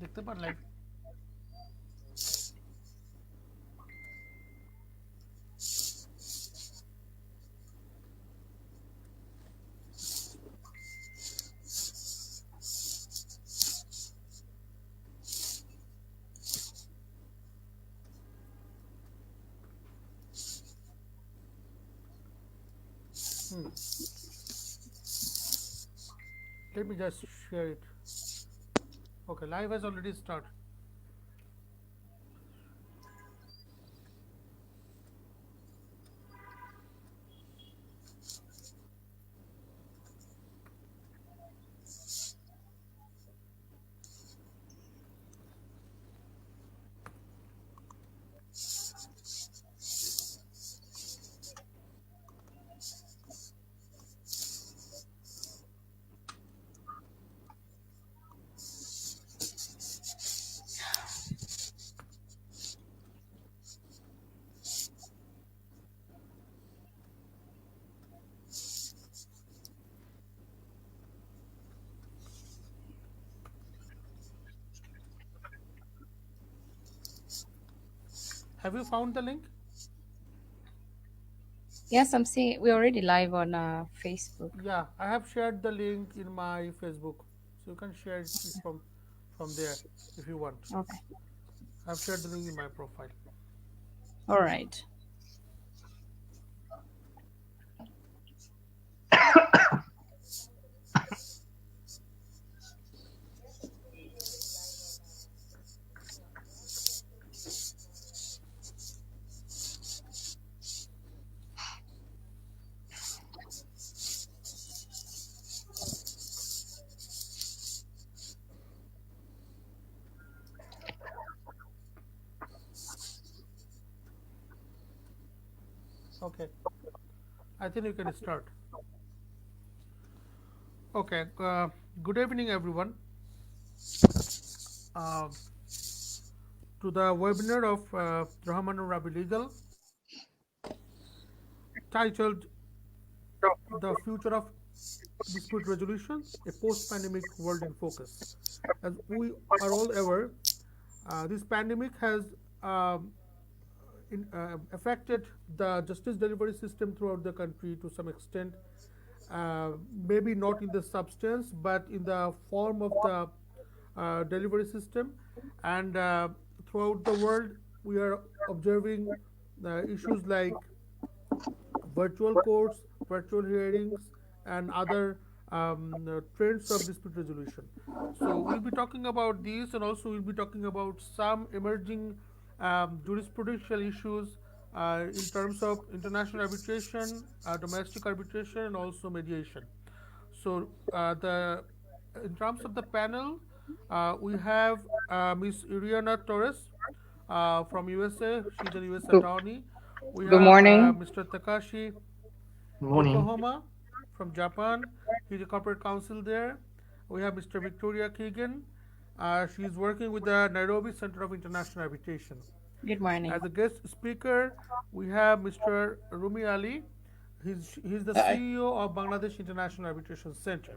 দেখতে পার live? Hmm. Let me just share it. Okay, live has already started. Have you found the link? Yes, I'm seeing we're already live on Facebook. Yeah, I have shared the link in my Facebook, so you can share it from there if you want. Okay. I've shared the link in my profile. All right. Okay, I think you can start. Okay, good evening, everyone. Uh, to the webinar of Rahman and Rabbi Legal titled The Future of Dispute Resolution, a Post-Pandemic World in Focus. As we are all aware, this pandemic has affected the justice delivery system throughout the country to some extent, maybe not in the substance, but in the form of the delivery system. And throughout the world, we are observing issues like virtual courts, virtual hearings, and other trends of dispute resolution. So we'll be talking about these, and also we'll be talking about some emerging jurisprudential issues in terms of international arbitration, domestic arbitration, and also mediation. So the in terms of the panel, we have Miss Iriana Torres from USA. She's a US Good, attorney. We good have morning. Mr. Takashi Morning. Yokohama from Japan. He's a corporate counsel there. We have Mr. Victoria Keegan. She's working with the Nairobi Center of International Arbitration. Good morning. As a guest speaker, we have Mr. Rumee Ali. He's the Hi. CEO of Bangladesh International Arbitration Center.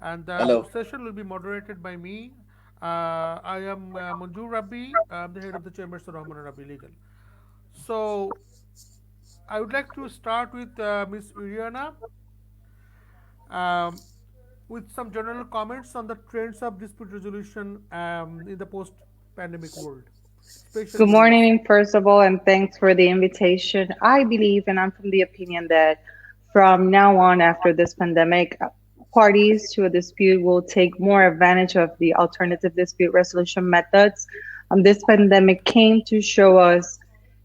And the Hello. session will be moderated by me. I am Manjur Rabbi. I'm the head of the Chambers of Rahman and Rabbi Legal. So I would like to start with Ms. Iriana um, with some general comments on the trends of dispute resolution in the post-pandemic world, Good especially in USA. morning, first of all, and thanks for the invitation. I believe, and I'm from the opinion that from now on, after this pandemic, parties to a dispute will take more advantage of the alternative dispute resolution methods. This pandemic came to show us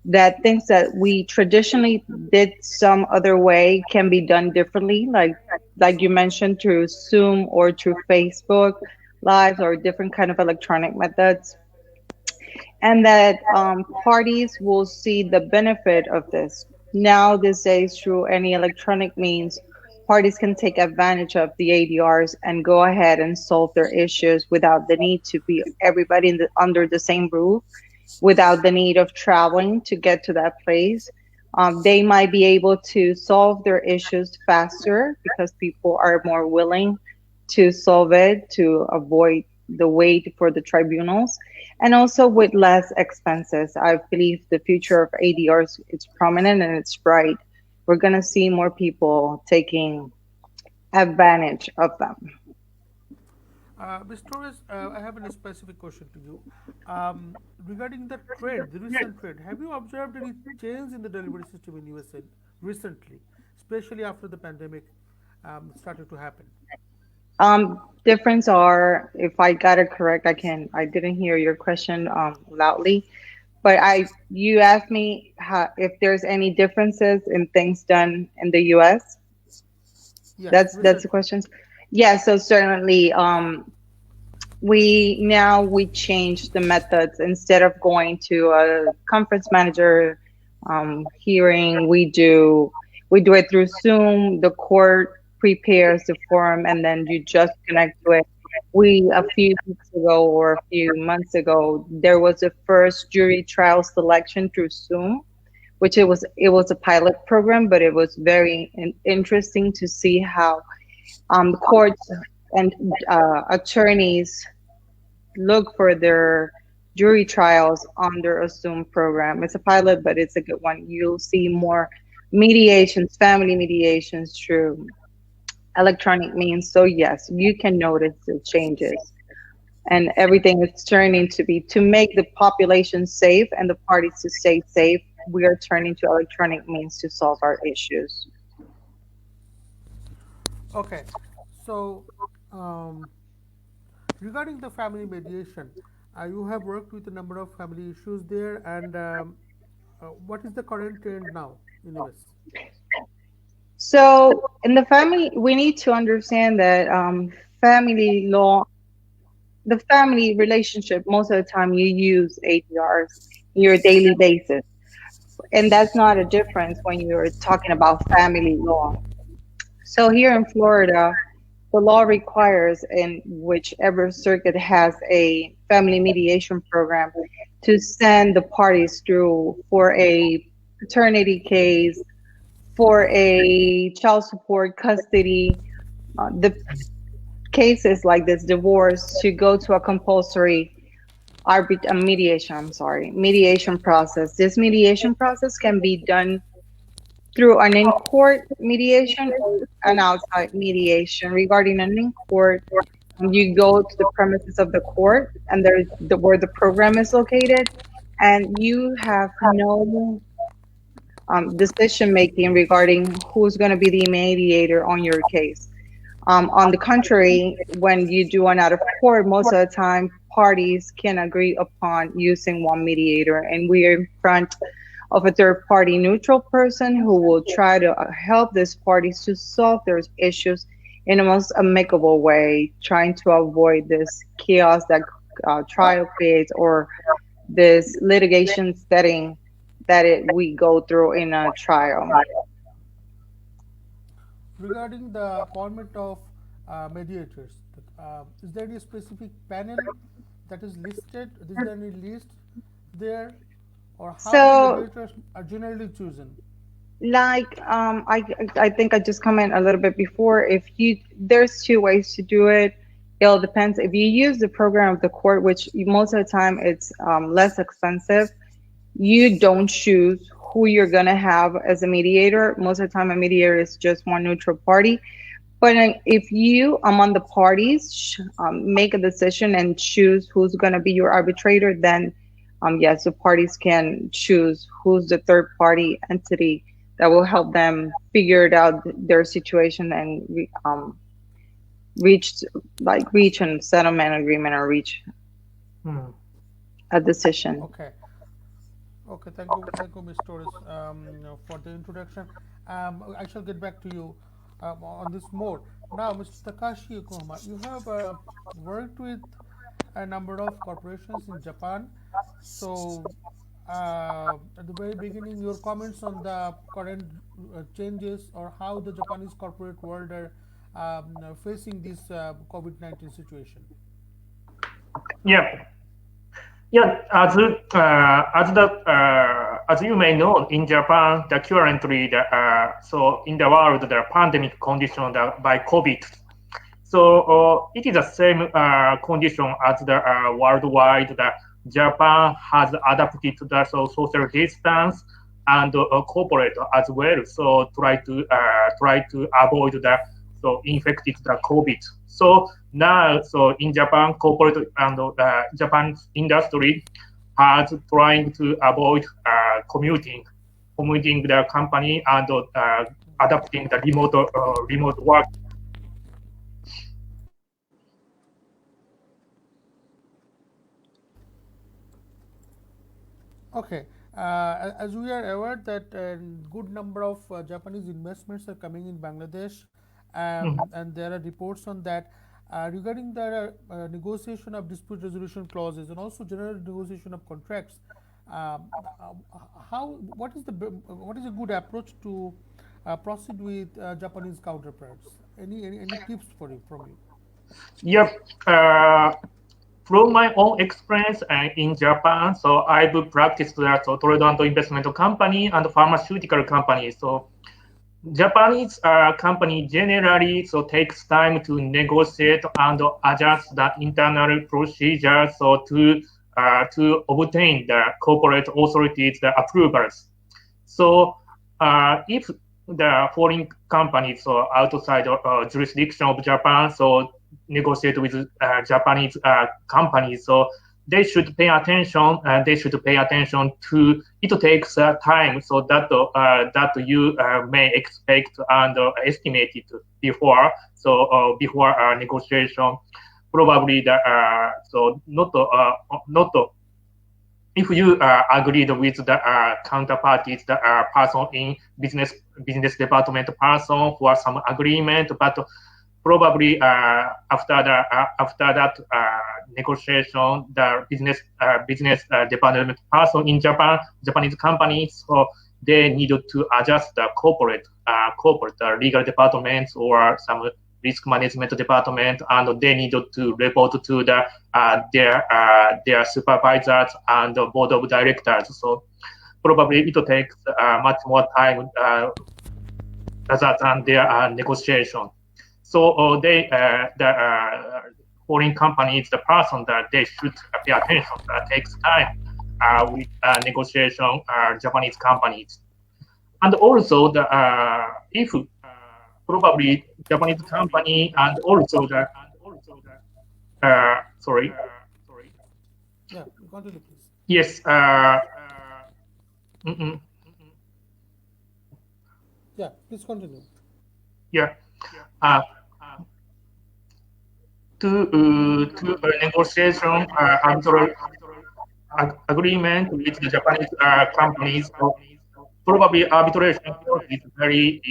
that things that we traditionally did some other way can be done differently, like you mentioned, through Zoom or through Facebook lives or different kind of electronic methods, and that parties will see the benefit of this. Now, these days, through any electronic means, parties can take advantage of the ADRs and go ahead and solve their issues without the need to be everybody under the same roof, without the need of traveling to get to that place. They might be able to solve their issues faster because people are more willing to solve it to avoid the weight for the tribunals, and also with less expenses. I believe the future of ADRs is prominent and it's bright. We're gonna see more people taking advantage of them. Ms. Torres, I have a specific question to you. Regarding the trend, the recent trend, have you observed any change in the delivery system in USA recently, especially after the pandemic started to happen? Difference are, if I got it correct, I didn't hear your question loudly, but you asked me if there's any differences in things done in the US. Yes, That's the recently. questions. Yeah, so certainly we changed the methods. Instead of going to a conference manager hearing, we do it through Zoom. The court prepares the form and then you just connect to it. We A few weeks ago or a few months ago, there was a first jury trial selection through Zoom, which it was a pilot program, but it was very interesting to see how the courts and attorneys look for their jury trials under a Zoom program. It's a pilot, but it's a good one. You'll see more mediations, family mediations through electronic means. So yes, you can notice the changes. And everything is turning to be to make the population safe and the parties to stay safe. We are turning to electronic means to solve our issues. Okay, so um, regarding the family mediation, you have worked with a number of family issues there, and what is the current trend now in US? So in the family, we need to understand that family law, the family relationship, most of the time you use ADRs in your daily basis. And that's not a difference when you're talking about family law. So here in Florida, the law requires in whichever circuit has a family mediation program to send the parties through for a paternity case, for a child support custody, the cases like this, divorce, to go to a compulsory mediation, I'm sorry, mediation process. This mediation process can be done through an in-court mediation or an outside mediation. Regarding an in-court, you go to the premises of the court and where the program is located, and you have no decision making regarding who's going to be the mediator on your case. On the contrary, when you do an out of court, most of the time parties can agree upon using one mediator, and we are in front of a third party neutral person who will try to help these parties to solve their issues in a most amicable way, trying to avoid this chaos that trial creates or this litigation setting that we go through in a trial. Regarding the appointment of mediators, is there any specific panel that is listed? Is there any list there, or how the So mediators are generally chosen? like I think I just comment a little bit before. If you There's two ways to do it. It all depends. If you use the program of the court, which most of the time it's less expensive, you don't choose who you're gonna have as a mediator. Most of the time, a mediator is just one neutral party. But if you, among the parties, make a decision and choose who's going to be your arbitrator, then yes, the parties can choose who's the third party entity that will help them figure it out their situation and reach reach a settlement agreement or reach Hmm. a decision. Okay. Okay, thank you, Ms. Torres, for the introduction. I shall get back to you on this more. Now, Mr. Takashi Yokohama, you have worked with a number of corporations in Japan. So, at the very beginning, your comments on the current changes or how the Japanese corporate world are facing this COVID-19 situation. Yeah, yeah. As you may know, in Japan, the currently the so in the world the pandemic condition by COVID. So it is the same condition as the worldwide. The Japan has adapted to the social distance and corporate as well. So try to avoid the infected the COVID. So now, so in Japan, corporate and Japan's industry has trying to avoid commuting the company and adapting the remote work. Okay. As we are aware that a good number of Japanese investments are coming in Bangladesh, and there are reports on that regarding the negotiation of dispute resolution clauses and also general negotiation of contracts. How what is a good approach to proceed with Japanese counterparts? Any tips for you from you? Yep. From my own experience in Japan, so I've practiced that so trade and investment company and pharmaceutical company. So Japanese company generally so takes time to negotiate and adjust the internal procedures so to obtain the corporate authorities the approvals. So if the foreign companies so outside jurisdiction of Japan so negotiate with Japanese companies, so they should pay attention to it takes time so that you may expect and estimate it before negotiation. Probably the so not if you agreed with the counterparties, the person in business department person for some agreement, but probably after that negotiation, the business department person in Japanese companies, so they needed to adjust the corporate legal departments or some risk management department, and they needed to report to their supervisors and the board of directors. So probably it takes much more time rather than their negotiation. So the foreign companies, the person that they should pay attention that takes time with negotiation Japanese companies. And also the if probably Japanese company and also the sorry, Yeah, continue, please. yes, mm-mm, Yeah, please continue. yeah, uh, to negotiation arbitral agreement with the Japanese companies. So probably arbitration clause is very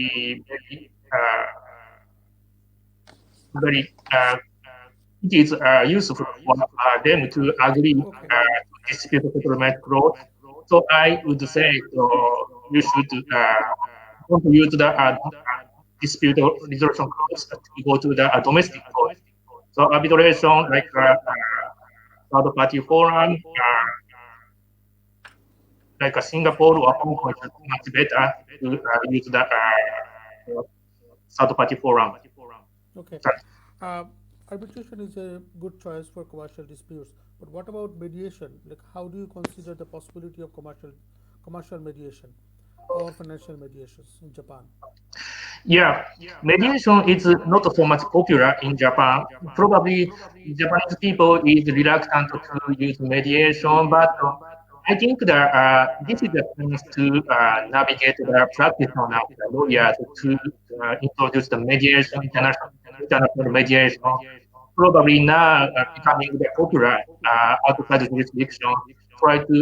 it is useful for them to agree Okay. to dispute settlement clause. So I would say you should don't use the dispute resolution clause to go to the domestic court. So arbitration like third party forum like Singapore or Hong Kong is much better to use the third party forum. Okay. Uh, Arbitration is a good choice for commercial disputes, but what about mediation? Like, how do you consider the possibility of commercial mediation or financial mediations in Japan? Yeah, mediation is not so much popular in Japan. Probably Japanese people is reluctant to use mediation, but I think that this is a chance to navigate the practitioner of the lawyers to introduce the mediation, international mediation. Probably now becoming the popular outside jurisdiction. Try to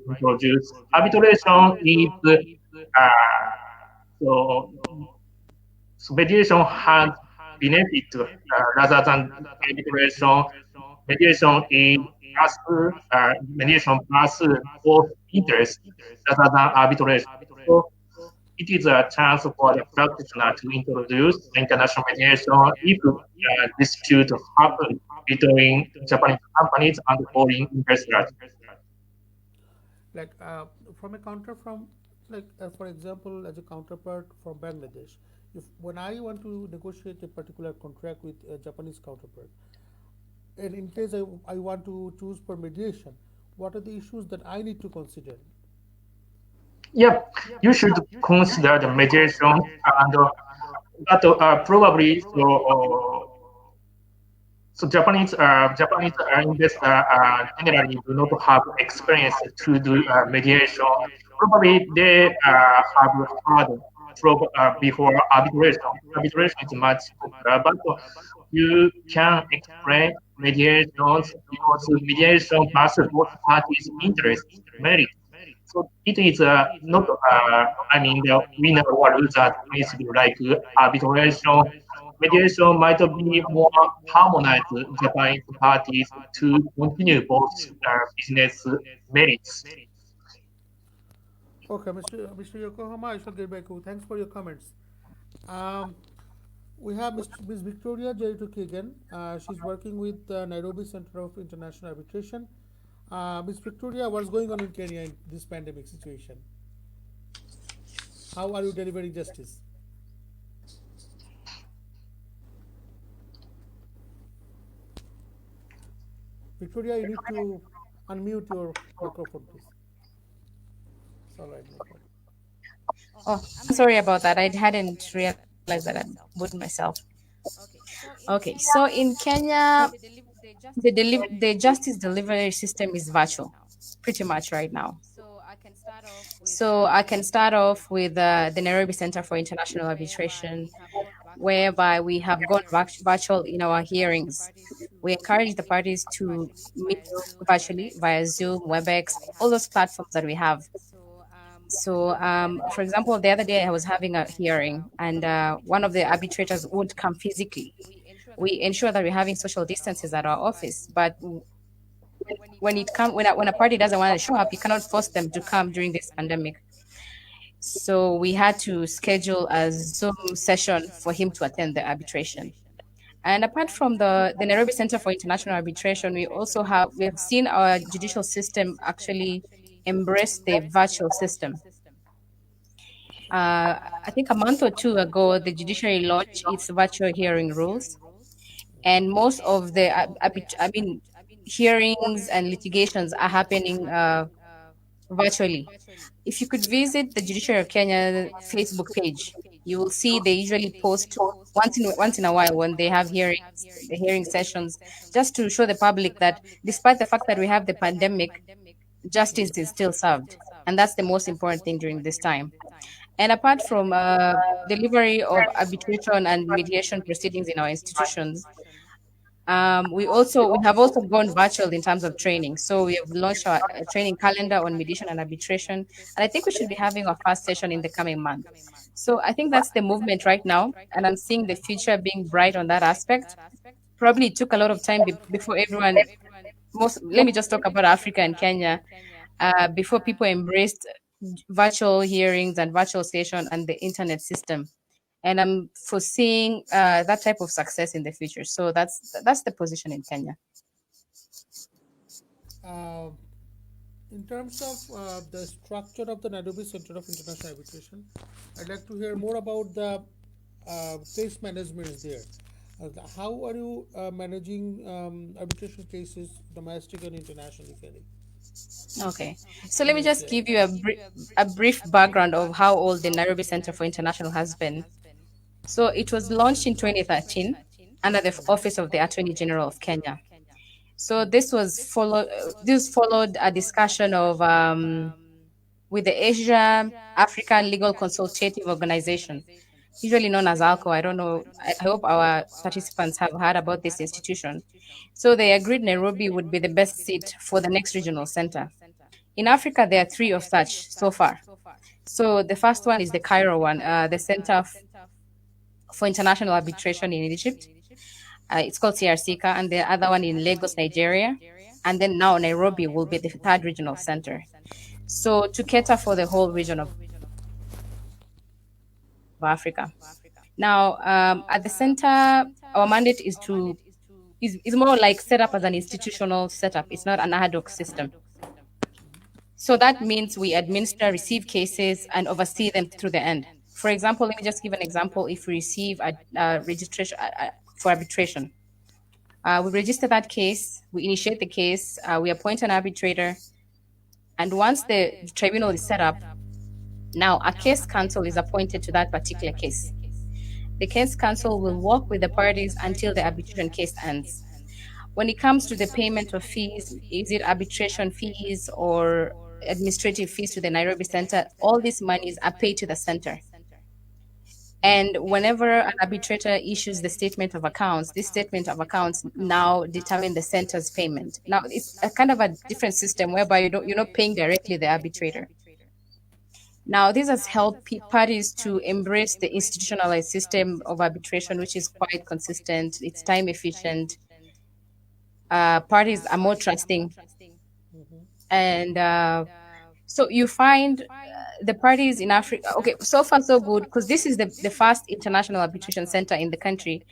introduce arbitration is so so mediation has benefit rather than arbitration. Mediation is mediation plus both interest rather than arbitration. So it is a chance for the practitioner to introduce international mediation if dispute happen between Japanese companies and foreign investors. Like from a counter from, like for example, as a counterpart from Bangladesh, If when I want to negotiate a particular contract with a Japanese counterpart, and in case I want to choose for mediation, what are the issues that I need to consider? Yeah, you should consider the mediation and but probably so Japanese investors generally do not have experience to do mediation. Probably they have heard from before arbitration. Arbitration is much popular, but you can explain mediations because mediation must both parties' interest merit. So it is not, I mean, the winner or loser principle like arbitration. Mediation might be more harmonized Japanese parties to continue both business merits. Okay, Mr. Yokohama, I shall get back to you. Thanks for your comments. Um, we have Ms. Victoria Jeritoki again. She's working with the Nairobi Center of International Arbitration. Ms. Victoria, what's going on in Kenya in this pandemic situation? How are you delivering justice? Victoria, you need to unmute your microphone, please. It's all right, no problem. Oh, I'm sorry about that. I hadn't realized that I muted myself. Okay, so in Kenya, the justice delivery system is virtual, pretty much right now. So I can start off with the Nairobi Center for International Arbitration, whereby we have gone virtual in our hearings. We encourage the parties to meet virtually via Zoom, WebEx, all those platforms that we have. So, for example, the other day I was having a hearing, and one of the arbitrators would come physically. We ensure that we're having social distances at our office, but when a party doesn't want to show up, you cannot force them to come during this pandemic. So we had to schedule a Zoom session for him to attend the arbitration. And apart from the Nairobi Center for International Arbitration, we have seen our judicial system actually embrace the virtual system. I think a month or two ago, the judiciary launched its virtual hearing rules, and most of the hearings and litigations are happening virtually. If you could visit the Judiciary of Kenya Facebook page, you will see they usually post once in a while when they have hearings, the hearing sessions, just to show the public that despite the fact that we have the pandemic, justice is still served, and that's the most important thing during this time. And apart from delivery of arbitration and mediation proceedings in our institutions, we have also gone virtual in terms of training. So we have launched our training calendar on mediation and arbitration, and I think we should be having our first session in the coming month. So I think that's the movement right now, and I'm seeing the future being bright on that aspect. Probably it took a lot of time before everyone. Let me just talk about Africa and Kenya. Before people embraced virtual hearings and virtual session and the internet system, and I'm foreseeing that type of success in the future. So that's the position in Kenya. Uh, in terms of the structure of the Nairobi Center of International Arbitration, I'd like to hear more about the case management there. How are you managing arbitration cases, domestic and international, if any? Okay, so let me just give you a brief background of how old the Nairobi Center for International has been. So it was launched in 2013 under the office of the Attorney General of Kenya. So this followed a discussion of with the Asia African Legal Consultative Organization, usually known as ALCO. I don't know. I hope our participants have heard about this institution. So they agreed Nairobi would be the best seat for the next regional center. In Africa, there are three of such so far. So the first one is the Cairo one, the Center for International Arbitration in Egypt. It's called CRCICA, and the other one in Lagos, Nigeria. And then now Nairobi will be the third regional center. So to cater for the whole region of Africa. Now, at the center, our mandate is more like set up as an institutional setup. It's not an ad hoc system. So that means we administer, receive cases, and oversee them through the end, For example, let me just give an example. If we receive a registration for arbitration, we register that case, we initiate the case, we appoint an arbitrator, and once the tribunal is set up, now a case counsel is appointed to that particular case. The case counsel will work with the parties until the arbitration case ends. When it comes to the payment of fees, is it arbitration fees or administrative fees to the Nairobi Center? All these monies are paid to the center. And whenever an arbitrator issues the statement of accounts, this statement of accounts now determine the center's payment. Now it's a kind of a different system whereby you're not paying directly the arbitrator. Now, this has helped parties to embrace the institutionalized system of arbitration, which is quite consistent. It's time efficient. Parties are more trusting, Mm-hmm. and so you find the parties in Africa. Okay, so far so good because this is the first international arbitration center in the country.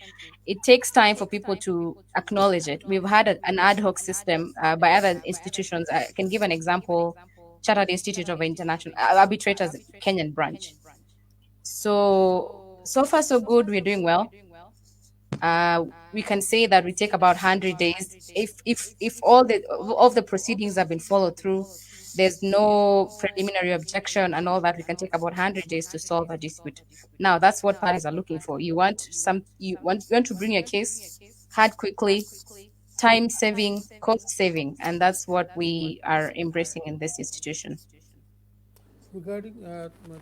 It takes time for people to acknowledge it. We've had an ad hoc system by other institutions. I can give an example. Chartered Institute of International Arbitrators Kenyan branch. So far so good. We're doing well. We can say that we take about 100 days if all the of the proceedings have been followed through. There's no preliminary objection and all that. We can take about 100 days to solve a dispute. Now that's what parties are looking for. You want to bring your case heard quickly, time saving, cost saving, and that's what we are embracing in this institution. Regarding,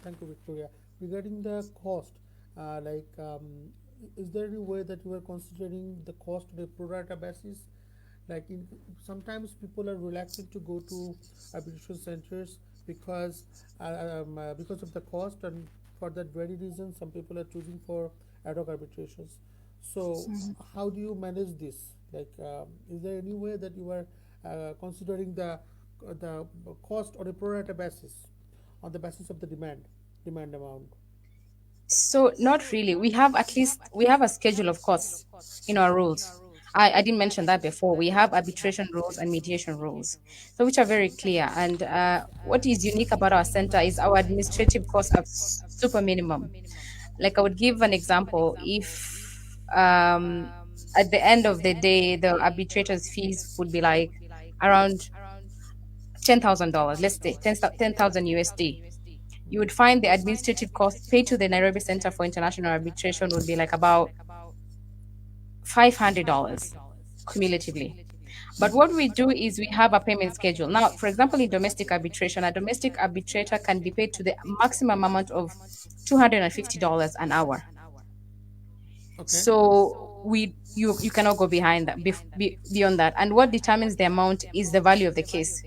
thank you, Victoria. Regarding the cost, like, is there any way that you are considering the cost on a pro rata basis? Like, sometimes people are reluctant to go to arbitration centers because of the cost, and for that very reason, some people are choosing for ad hoc arbitrations. So, how do you manage this? Like, is there any way that you are considering the cost on a pro rata basis, on the basis of the demand amount? So not really. We have a schedule of costs in our rules. I didn't mention that before. We have arbitration rules and mediation rules, so which are very clear. And what is unique about our center is our administrative costs are super minimum. Like I would give an example. If at the end of the day the arbitrator's fees would be like around $10,000, let's say 10,000 USD, you would find the administrative cost paid to the Nairobi Center for International Arbitration would be like about $500 cumulatively. But what we do is we have a payment schedule. Now, for example, in domestic arbitration, a domestic arbitrator can be paid to the maximum amount of $250 an hour. Okay. So you cannot go behind that beyond that. And what determines the amount is the value of the case.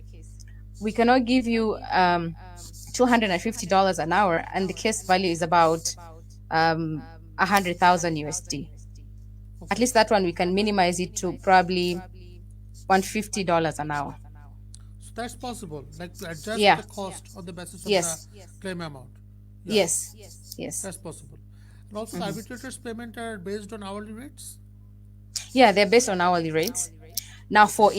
We cannot give you $250 an hour, and the case value is about 100,000 USD. At Okay. least that one we can minimize it to probably $150 an hour. So that's possible, like to adjust Yeah. the cost on the basis of the Yes. claim amount. Yeah, Yes. Yes. that's possible. And also, the arbitrators' payment are based on hourly rates. Yeah, they're based on hourly rates. Now for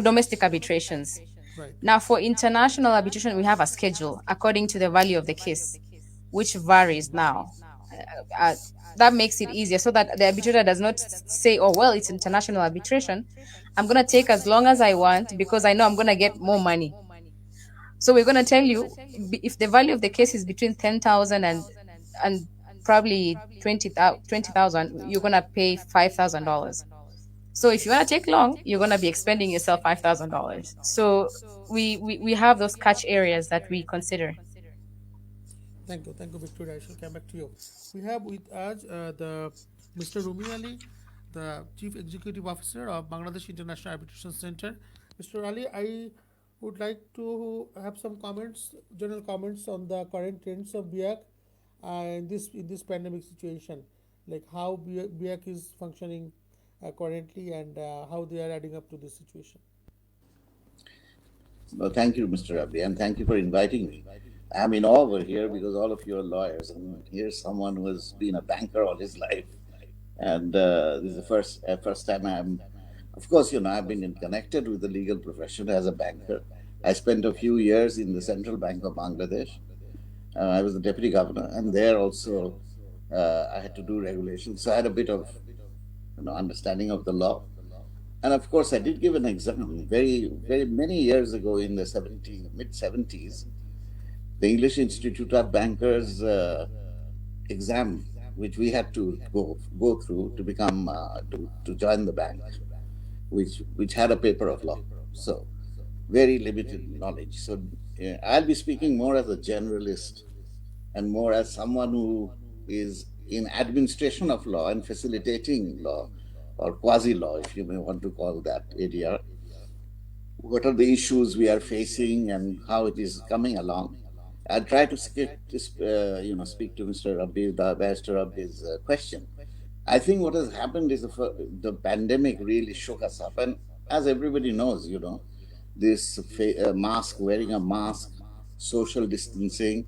domestic arbitrations. Right. Now for international arbitration, we have a schedule according to the value of the case, which varies now. Uh, that makes it easier so that the arbitrator does not say, oh, well, it's international arbitration. I'm going to take as long as I want because I know I'm going to get more money. So we're going to tell you if the value of the case is between 10,000 and probably 20,000, you're going to pay $5,000. So if you want to take long, you're going to be expending yourself $5,000. So we have those catch areas that we consider. Thank you, Victoria. I shall come back to you. We have with us the Mr. Rumee Ali, the Chief Executive Officer of Bangladesh International Arbitration Center. Mr. Ali, I would like to have some comments, general comments on the current trends of BIAC in this pandemic situation, like how BIAC is functioning currently, and how they are adding up to this situation. Well, thank you, Mr. Rabbi, and thank you for inviting me. I'm in awe over here because all of you are lawyers, and here's someone who has been a banker all his life, and this is the first time I'm. Of course, I've been connected with the legal profession as a banker. I spent a few years in the Central Bank of Bangladesh, I was the deputy governor, and there also I had to do regulations. So I had a bit of understanding of the law. And of course, I did give an exam very many years ago in the mid 70s, the English Institute of Bankers exam, which we had to go through to become to join the bank, which had a paper of law. So very limited knowledge. So I'll be speaking more as a generalist and more as someone who is in administration of law and facilitating law or quasi law, if you may want to call that ADR. What are the issues we are facing and how it is coming along? I'll try to speak to Mr. Rabbi, the Barrister Rabbi's question. I think what has happened is the pandemic really shook us up, and as everybody knows, this mask, wearing a mask, social distancing,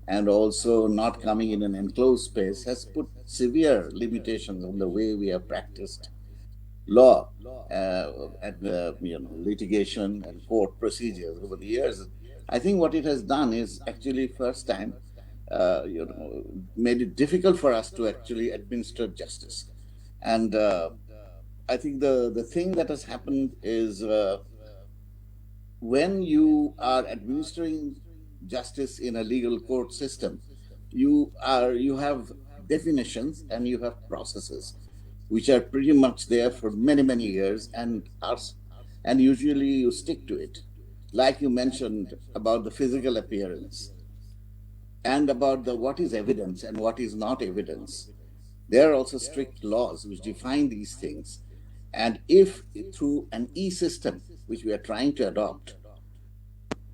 and also not coming in an enclosed space has put severe limitations on the way we have practiced law and litigation and court procedures over the years. I think what it has done is actually first time, made it difficult for us to actually administer justice. And I think the thing that has happened is when you are administering justice in a legal court system, you have definitions and you have processes which are pretty much there for many years and usually you stick to it. Like you mentioned about the physical appearance and about the what is evidence and what is not evidence. There are also strict laws which define these things. And if through an e-system, which we are trying to adopt,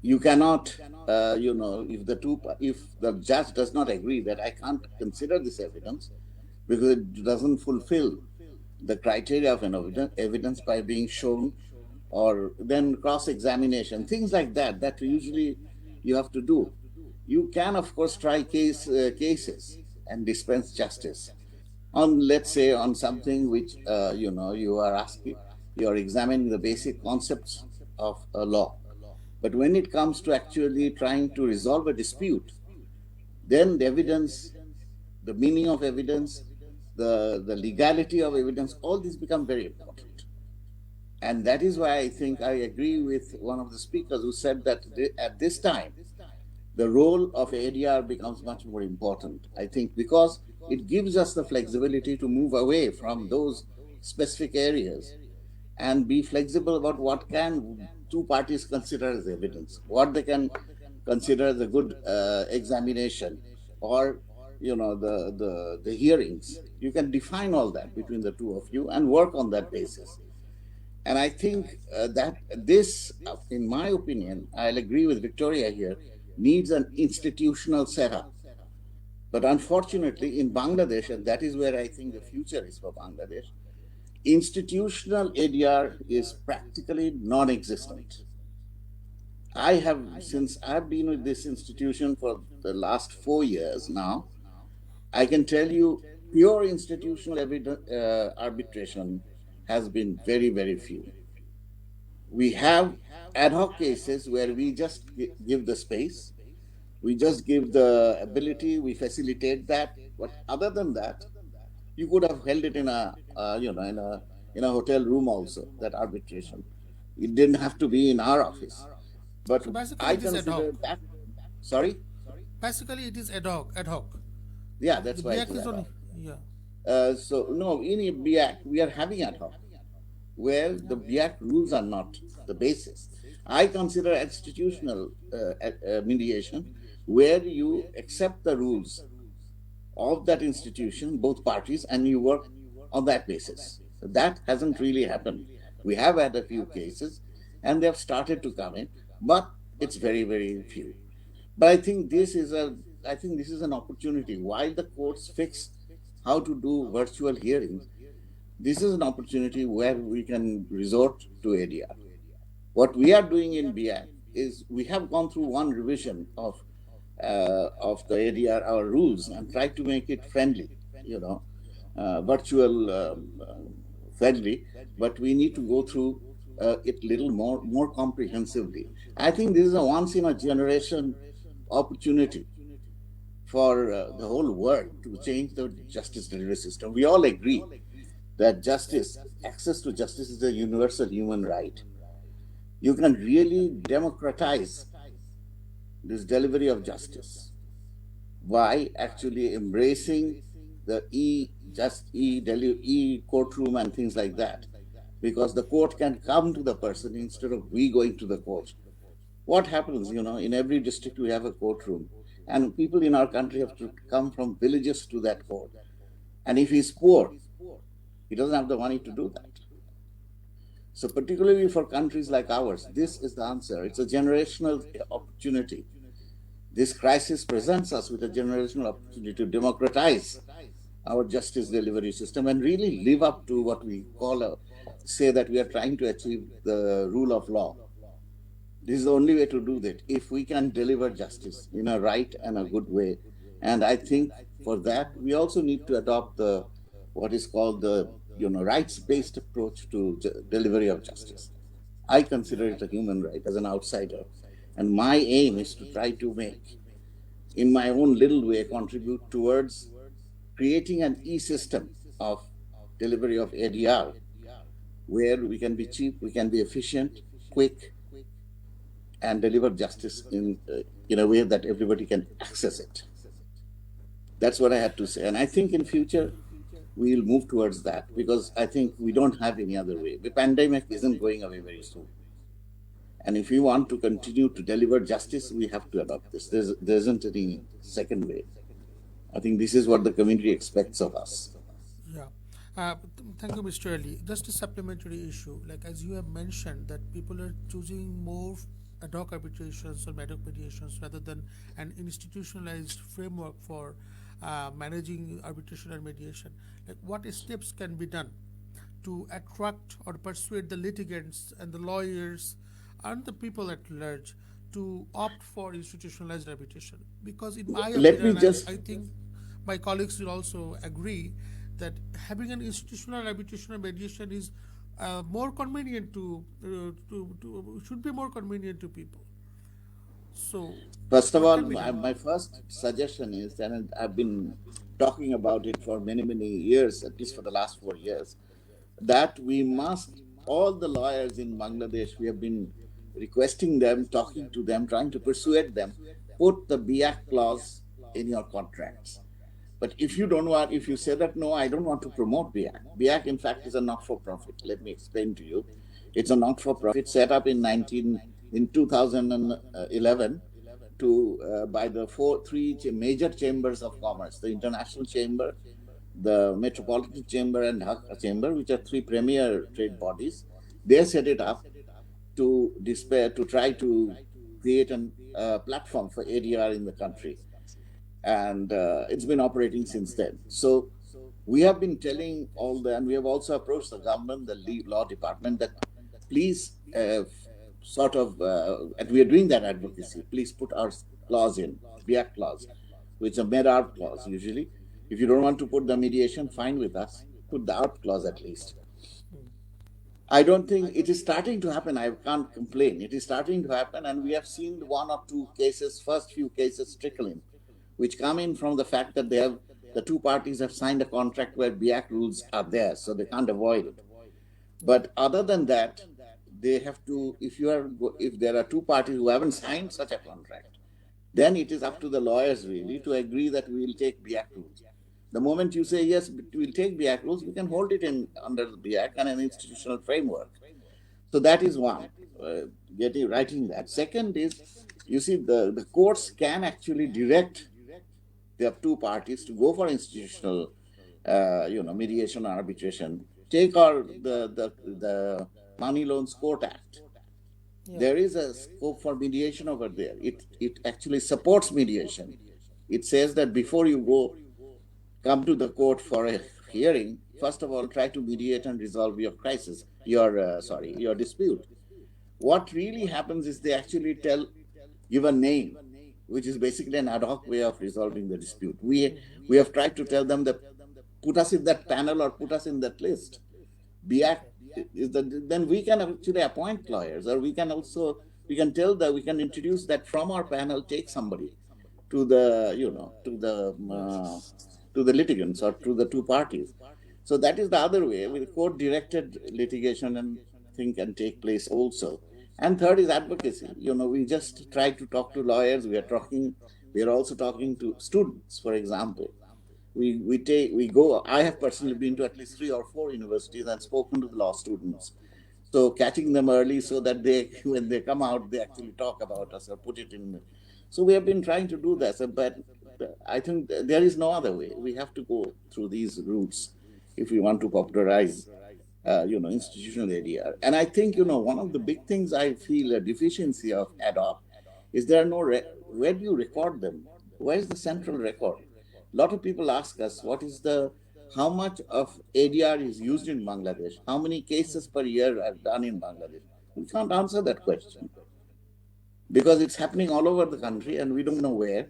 you cannot, if the judge does not agree that I can't consider this evidence because it doesn't fulfill the criteria of an evidence by being shown, or then cross-examination, things like that, that usually you have to do. You can, of course, try cases and dispense justice on, let's say, on something which, you are asking, you are examining the basic concepts of a law. But when it comes to actually trying to resolve a dispute, then the evidence, the meaning of evidence, the legality of evidence, all these become very important. And that is why I think I agree with one of the speakers who said that at this time, the role of ADR becomes much more important. I think because it gives us the flexibility to move away from those specific areas and be flexible about what can two parties consider as evidence, what they can consider as a good examination, or the hearings. You can define all that between the two of you and work on that basis. And I think that this, in my opinion, I'll agree with Victoria here, needs an institutional setup. But unfortunately, in Bangladesh, and that is where I think the future is for Bangladesh, institutional ADR is practically non-existent. Since I've been with this institution for the last 4 years now, I can tell you pure institutional arbitration has been very few. We have ad hoc cases where we just give the space, we just give the ability, we facilitate that. But other than that, you could have held it in a hotel room also, that arbitration. It didn't have to be in our office. But So basically, I it is ad consider hoc. that. Sorry. Basically, it is ad hoc. Ad hoc. Yeah, The that's why it BIAC is is ad only, hoc. yeah. So no, in BIAC we are having ad hoc, where the BIAC rules are not the basis. I consider institutional mediation where you accept the rules of that institution, both parties, and you work on that basis. So that hasn't really happened. We have had a few cases, and they have started to come in, but it's very few. But I think this is an opportunity. While the courts fix how to do virtual hearings, this is an opportunity where we can resort to ADR. What we are doing in BIAC is we have gone through one revision of the ADR, our rules, and tried to make it friendly, virtual friendly. But we need to go through it little more comprehensively. I think this is a once in a generation opportunity for the whole world to change the justice delivery system. We all agree that justice, access to justice, is a universal human right. You can really democratize this delivery of justice by actually embracing the e courtroom and things like that, because the court can come to the person instead of we going to the court. What happens, in every district we have a courtroom, and people in our country have to come from villages to that court. And if he's poor, he doesn't have the money to do that. So, particularly for countries like ours, this is the answer. It's a generational opportunity. This crisis presents us with a generational opportunity to democratize our justice delivery system and really live up to what we say that we are trying to achieve the rule of law. This is the only way to do that, if we can deliver justice in a right and a good way. And I think for that, we also need to adopt what is called the rights-based approach to delivery of justice. I consider it a human right as an outsider. And my aim is to try to make, in my own little way, contribute towards creating an e-system of delivery of ADR, where we can be cheap, we can be efficient, quick, and deliver justice in a way that everybody can access it. That's what I had to say. And I think in future, we'll move towards that, because I think we don't have any other way. The pandemic isn't going away very soon. And if we want to continue to deliver justice, we have to adopt this. There isn't any second way. I think this is what the community expects of us. Yeah. Thank you, Mr. Ali. Just a supplementary issue. Like, as you have mentioned, that people are choosing more ad hoc arbitrations or ad hoc mediations rather than an institutionalized framework for managing arbitration and mediation. Like, what steps can be done to attract or persuade the litigants and the lawyers and the people at large to opt for institutionalized arbitration? Because, in my Let me opinion, just I think my colleagues will also agree that having an institutional arbitration and mediation is more convenient should be more convenient to people. So, First of what all, can be done? my first suggestion is, and I've been talking about it for many, many years, at least for the last 4 years, that we must, all the lawyers in Bangladesh, we have been requesting them, talking to them, trying to persuade them, put the BIAC clause in your contracts. But if you don't want, if you say that, no, I don't want to promote BIAC. BIAC, in fact, is a not-for-profit. Let me explain to you. It's a not-for-profit set up in 2011 by the three major chambers of commerce: the International Chamber, the Metropolitan Chamber, and Dhaka Chamber, which are three premier trade bodies. They set it up to try to create a platform for ADR in the country, and it's been operating since then. So we have been telling and we have also approached the government, the law department, that please and we are doing that advocacy, please put our clause in, BIAC clause, which is a med-ARB clause usually. If you don't want to put the mediation, fine with us, put the ARB clause at least. I don't think it is starting to happen. I can't complain. It is starting to happen, and we have seen one or two cases, first few cases trickle in, which come in from the fact that the two parties have signed a contract where BIAC rules are there, so they can't avoid it. But other than that, they have to, if there are two parties who haven't signed such a contract, then it is up to the lawyers really to agree that we will take BIAC rules. The moment you say, yes, we'll take BIAC rules, we can hold it under the BIAC and an institutional framework. So that is one, writing that. Second is, you see, the courts can actually direct the two parties to go for institutional, mediation or arbitration. Take the Money Loans Court Act. Yeah. There is a scope for mediation over there. It actually supports mediation. It says that before you come to the court for a hearing, first of all, try to mediate and resolve your crisis, your dispute. What really happens is they actually give a name, which is basically an ad hoc way of resolving the dispute. We have tried to tell them that put us in that panel or put us in that list. BIAC then we can actually appoint lawyers, or we can introduce that from our panel, take somebody to the Yes. to the litigants or to the two parties. So that is the other way. With court directed litigation and thing can take place also. And third is advocacy. We just try to talk to lawyers. We are also talking to students, for example. We go. I have personally been to at least 3 or 4 universities and spoken to the law students. So catching them early so that they, when they come out, they actually talk about us or put it in. So we have been trying to do that. But I think there is no other way. We have to go through these routes if we want to popularize, institutional area. And I think, one of the big things I feel a deficiency of ad hoc is there are no, where do you record them? Where is the central record? A lot of people ask us, how much of ADR is used in Bangladesh? How many cases per year are done in Bangladesh? We can't answer that question because it's happening all over the country and we don't know where.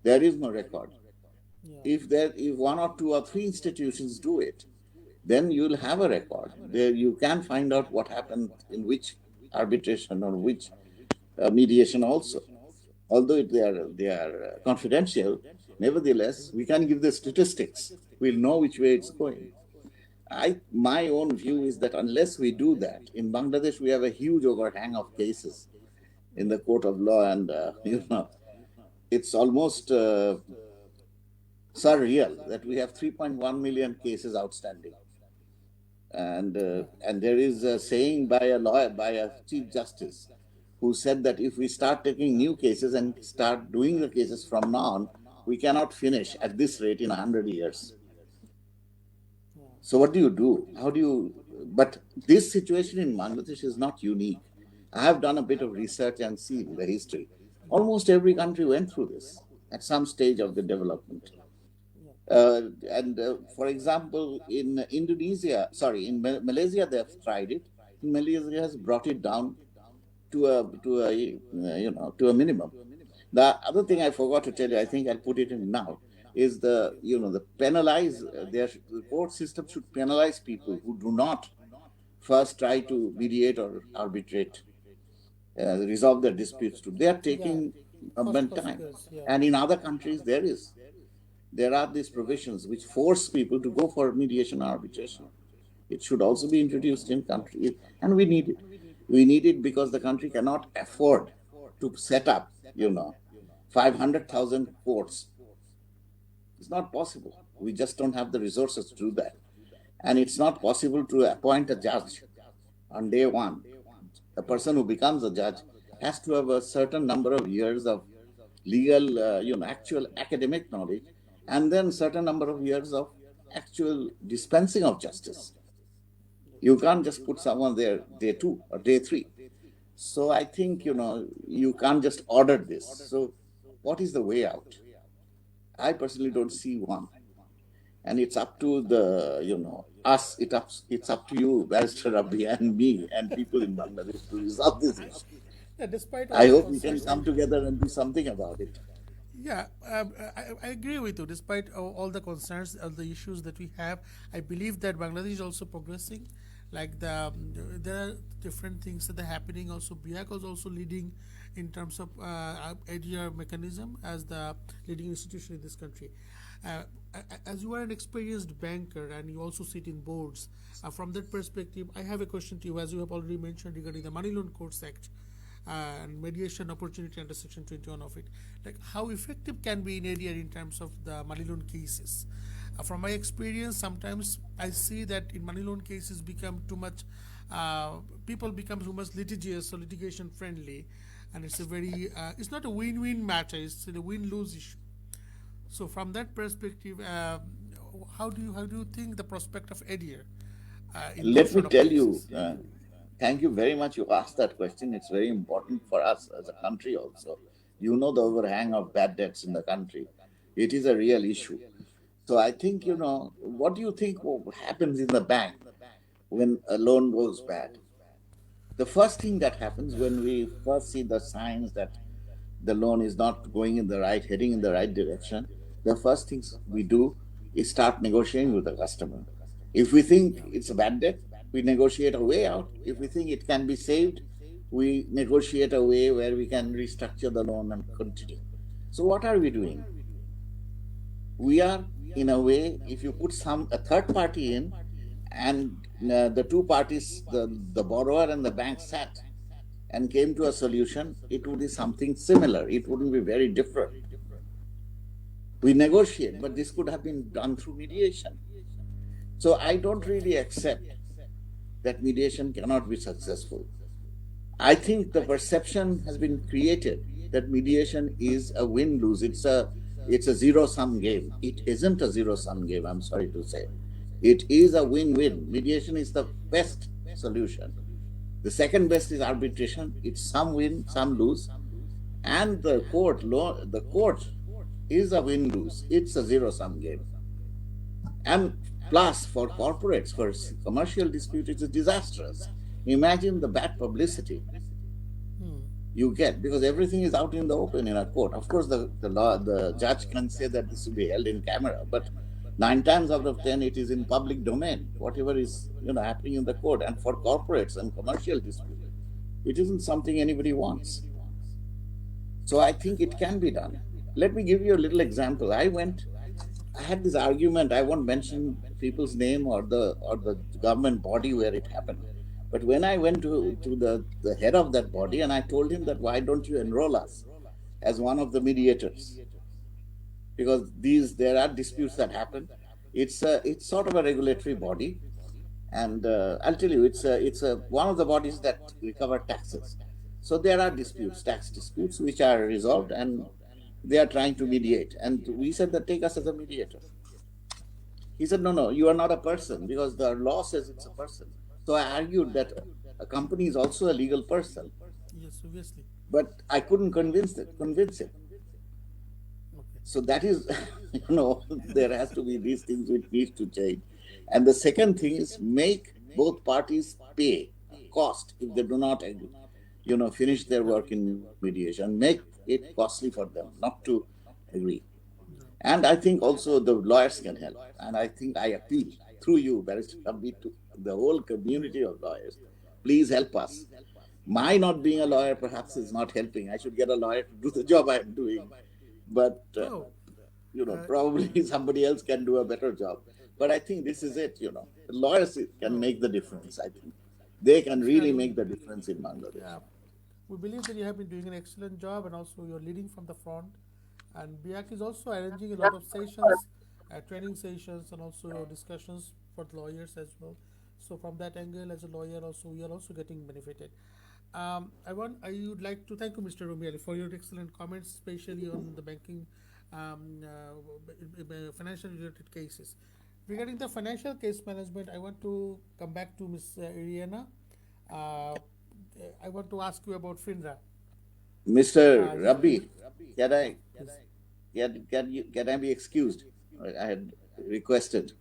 There is no record. Yeah. If 1 or 2 or 3 institutions do it, then you'll have a record. There you can find out what happened in which arbitration or which mediation also. Although they are confidential, nevertheless we can give the statistics. We'll know which way it's going. My own view is that unless we do that, in Bangladesh we have a huge overhang of cases in the court of law, and it's almost surreal that we have 3.1 million cases outstanding. And there is a saying by a lawyer, by a chief justice, who said that if we start taking new cases and start doing the cases from now on, we cannot finish at this rate in 100 years. So what do you do? How do you? But this situation in Bangladesh is not unique. I have done a bit of research and seen the history. Almost every country went through this at some stage of the development. And for example, in Malaysia, they have tried it. Malaysia has brought it down to a minimum. The other thing I forgot to tell you, I think I'll put it in now, is the penalize. The court system should penalize people who do not first try to mediate or arbitrate, resolve their disputes. They are Yeah. taking government First time, place. Yeah. and in other countries there are these provisions which force people to go for mediation or arbitration. It should also be introduced in country, and we need it. We need it because the country cannot afford to set up, 500,000 courts. It's not possible. We just don't have the resources to do that. And it's not possible to appoint a judge on day one. The person who becomes a judge has to have a certain number of years of legal, actual academic knowledge, and then certain number of years of actual dispensing of justice. You can't just put someone there day 2 or day 3. So I think, you can't just order this. So what is the way out? I personally don't see one. And it's up to us, it's up to you, Barrister Rabbi, and me, and people in Bangladesh to resolve this issue. Yeah. Despite all I the hope we can concerns. come together and do something about it. Yeah, I agree with you. Despite all the concerns, all the issues that we have, I believe that Bangladesh is also progressing. Like there are different things that are happening. Also, BIAC is also leading in terms of ADR mechanism as the leading institution in this country. Uh, as you are an experienced banker and you also sit in boards, from that perspective, I have a question to you. As you have already mentioned regarding the Money Loan Courts Act and mediation opportunity under Section 21 of it. Like how effective can be in area in terms of the money loan cases? From my experience, sometimes I see that in money loan cases become too much, people become too much litigious or litigation friendly, and it's a very, it's not a win-win matter. It's a win-lose issue. So from that perspective, how do you think the prospect of ADR in those Let me sort of tell you, cases? thank you very much. You asked that question. It's very important for us as a country also. The overhang of bad debts in the country. It is a real issue. So I think, what do you think happens in the bank when a loan goes bad? The first thing that happens when we first see the signs that the loan is not going in the right, heading in the right direction, the first things we do is start negotiating with the customer. If we think it's a bad debt, we negotiate a way out. If we think it can be saved, we negotiate a way where we can restructure the loan and continue. So what are we doing? We are, in a way, if you put a third party in, and the two parties, the borrower and the bank, sat and came to a solution, it would be something similar. It wouldn't be very different. We negotiate, but this could have been done through mediation. So I don't really accept that mediation cannot be successful. I think the perception has been created that mediation is a win-lose. It's a zero-sum game. It isn't a zero-sum game, I'm sorry to say. It is a win-win. Mediation is the best solution. The second best is arbitration. It's some win, some lose. And the court is a win-lose. It's a zero-sum game. And plus, for corporates, for commercial dispute, it's disastrous. Imagine the bad publicity you get, because everything is out in the open in a court. Of course, the judge can say that this will be held in camera, but 9 times out of 10, it is in public domain, whatever is happening in the court. And for corporates and commercial dispute, it isn't something anybody wants. So I think it can be done. Let me give you a little example. I had this argument. I won't mention people's name or the government body where it happened. But when I went to the head of that body and I told him that, why don't you enroll us as one of the mediators? Because there are disputes that happen. It's sort of a regulatory body, and I'll tell you, it's one of the bodies that recover taxes. So there are disputes, tax disputes, which are resolved, and they are trying to mediate. And we said that, take us as a mediator. He said, no, you are not a person, because the law says it's a person. So I argued that a company is also a legal person. Yes, obviously. But I couldn't convince him. Okay. So that is, there has to be these things which needs to change. And the second thing is, make both parties pay cost if they do not finish their work in mediation. Make it costly for them not to agree. And I think also the lawyers can help. And I think I appeal through you, Barrister Rabbi, to the whole community of lawyers. Please help us. My not being a lawyer perhaps is not helping. I should get a lawyer to do the job I'm doing. But, probably somebody else can do a better job. But I think this is it, The lawyers can make the difference, I think. They can really make the difference in Bangladesh. Yeah. We believe that you have been doing an excellent job, and also you're leading from the front. And BIAC is also arranging a lot of sessions, training sessions, and also discussions for the lawyers as well. So from that angle, as a lawyer, also we are also getting benefited. I would like to thank you, Mr. Rumee, for your excellent comments, especially on the banking, financial related cases. Regarding the financial case management, I want to come back to Ms. Iriana. Uh, I want to ask you about FINRA. Mr. Rabbi, can I Yes. can I be excused? I had requested.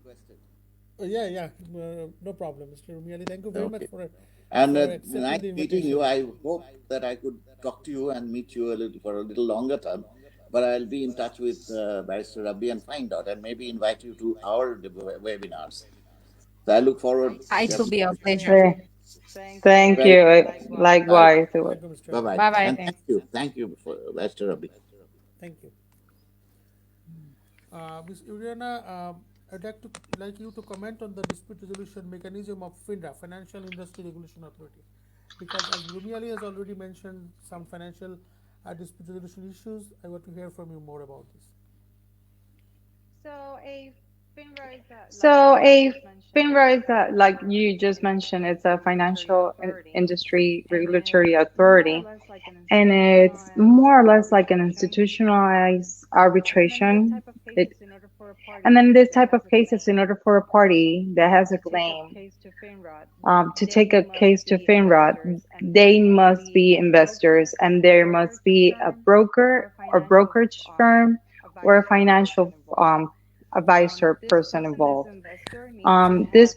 Yeah, no problem, Mr. Rumee. Thank you very much Okay. for And accepting nice the meeting you. invitation. I hope that I could talk to you and meet you for a little longer time. But I'll be in touch with Barrister Rabbi and find out, and maybe invite you to our webinars. So I look forward. It will be a pleasure. Thank Very you. right. Likewise. Thank you, Mr. Bye Rumee. bye. Bye bye. And Thanks. thank you for Barrister Rabbi. Thank you. Ms. Uriana, I'd like you to comment on the dispute resolution mechanism of FINRA, Financial Industry Regulation Authority, because as Rumee has already mentioned some financial dispute resolution issues, I want to hear from you more about this. So a FINRA is like you just mentioned, it's a financial industry regulatory authority, and it's more or less like an institutionalized arbitration. It, and then this type of cases, in order for a party that has a claim to take a case to FINRA, they must be investors, and there must be a broker or brokerage firm or a financial advisor person involved. This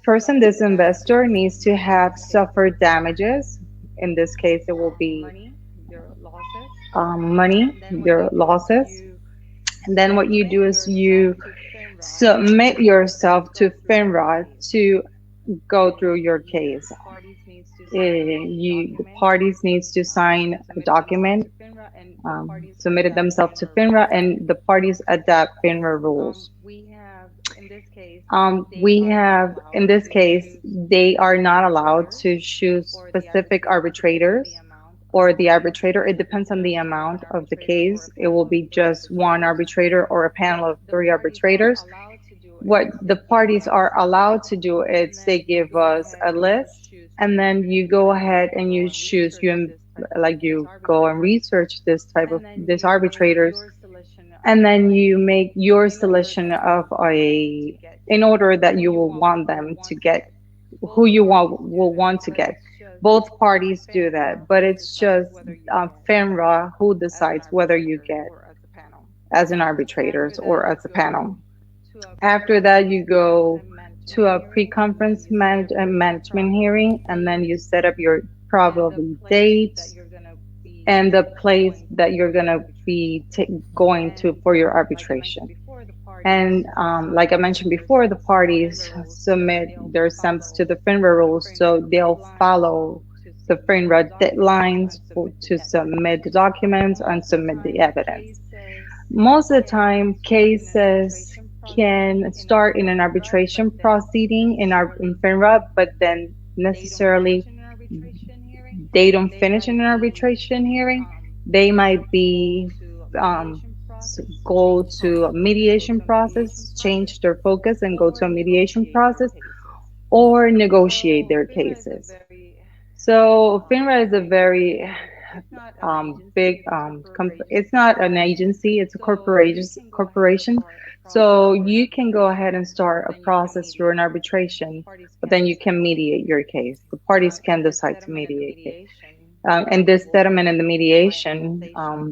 investor needs to have suffered damages. In this case, it will be money, their losses. And then what you do is you submit yourself to FINRA to go through your case. the parties needs to sign a document, submitted themselves to FINRA, and the parties adapt FINRA rules. We have, in this case, they are not allowed to choose specific arbitrators or the arbitrator. It depends on the amount of the case. It will be just one arbitrator or a panel of three arbitrators. What the parties are allowed to do is they give us a list, and then you go ahead and you choose you go and research this type of these arbitrators, and then you make your selection of a in order that you will want them to get who you will want to get. Both parties do that, but it's just FINRA who decides whether you get as an arbitrators or as a panel. After that, you go to a pre-conference management hearing, and then you set up your probably dates and the place that you're going to be going to for your arbitration. And like I mentioned before, the parties submit their SEMs to the FINRA rules, so they'll follow the FINRA deadlines to submit the documents and submit the evidence. Most of the time, cases can start in an arbitration proceeding in FINRA, but then necessarily they don't finish in an arbitration hearing. They might be go to a mediation process, change their focus and go to a mediation process, or negotiate their cases. So FINRA is a very big. It's not an agency; it's a corporation. So you can go ahead and start a process through an arbitration, but then you can mediate your case. The parties can decide to mediate it. And this settlement and the mediation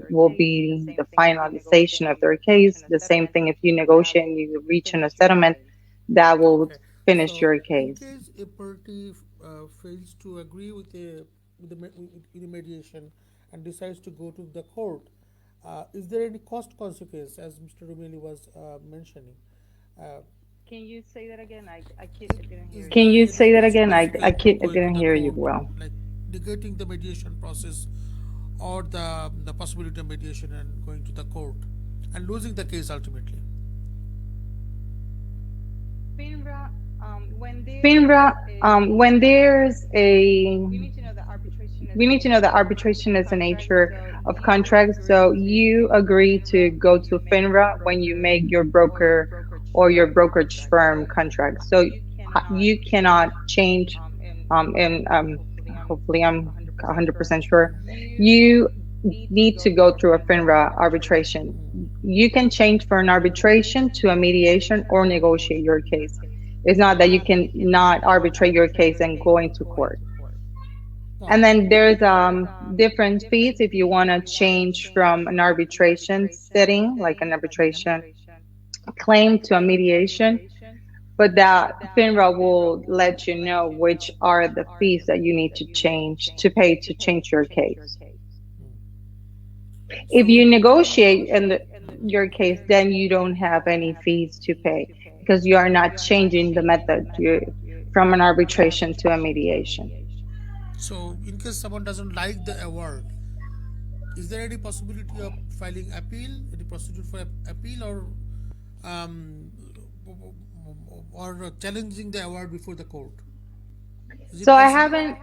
will be the finalization of their case. The same thing if you negotiate and you reach in a settlement, that will Okay. finish So, your in case. case a party fails to agree with the mediation and decides to go to the court, is there any cost consequence, as Mr. Rumeli was mentioning? Uh, is Can there you any say that cost again? consequence for I going to didn't the hear you court, well. like negating the mediation process, or the possibility of mediation and going to the court and losing the case ultimately? FINRA, when there's a, we need to know that arbitration is the nature of contracts. So you agree to go to FINRA when you make your broker or your brokerage firm contract. So you cannot change, and hopefully I'm 100% sure, you need to go through a FINRA arbitration. You can change for an arbitration to a mediation or negotiate your case. It's not that you can not arbitrate your case and go into court. And No. then there's different fees if you want to change from an arbitration setting, like an arbitration claim, to a mediation. But that FINRA will let you know which are the fees that you need to change to pay to change your case. Hmm. If So, you negotiate your case, then you don't have any fees to pay because you are not changing the method from an arbitration to a mediation. in case someone doesn't like the award, is there any possibility of filing appeal, any procedure for appeal, um, or challenging the award before the court? Is So it I possible? haven't,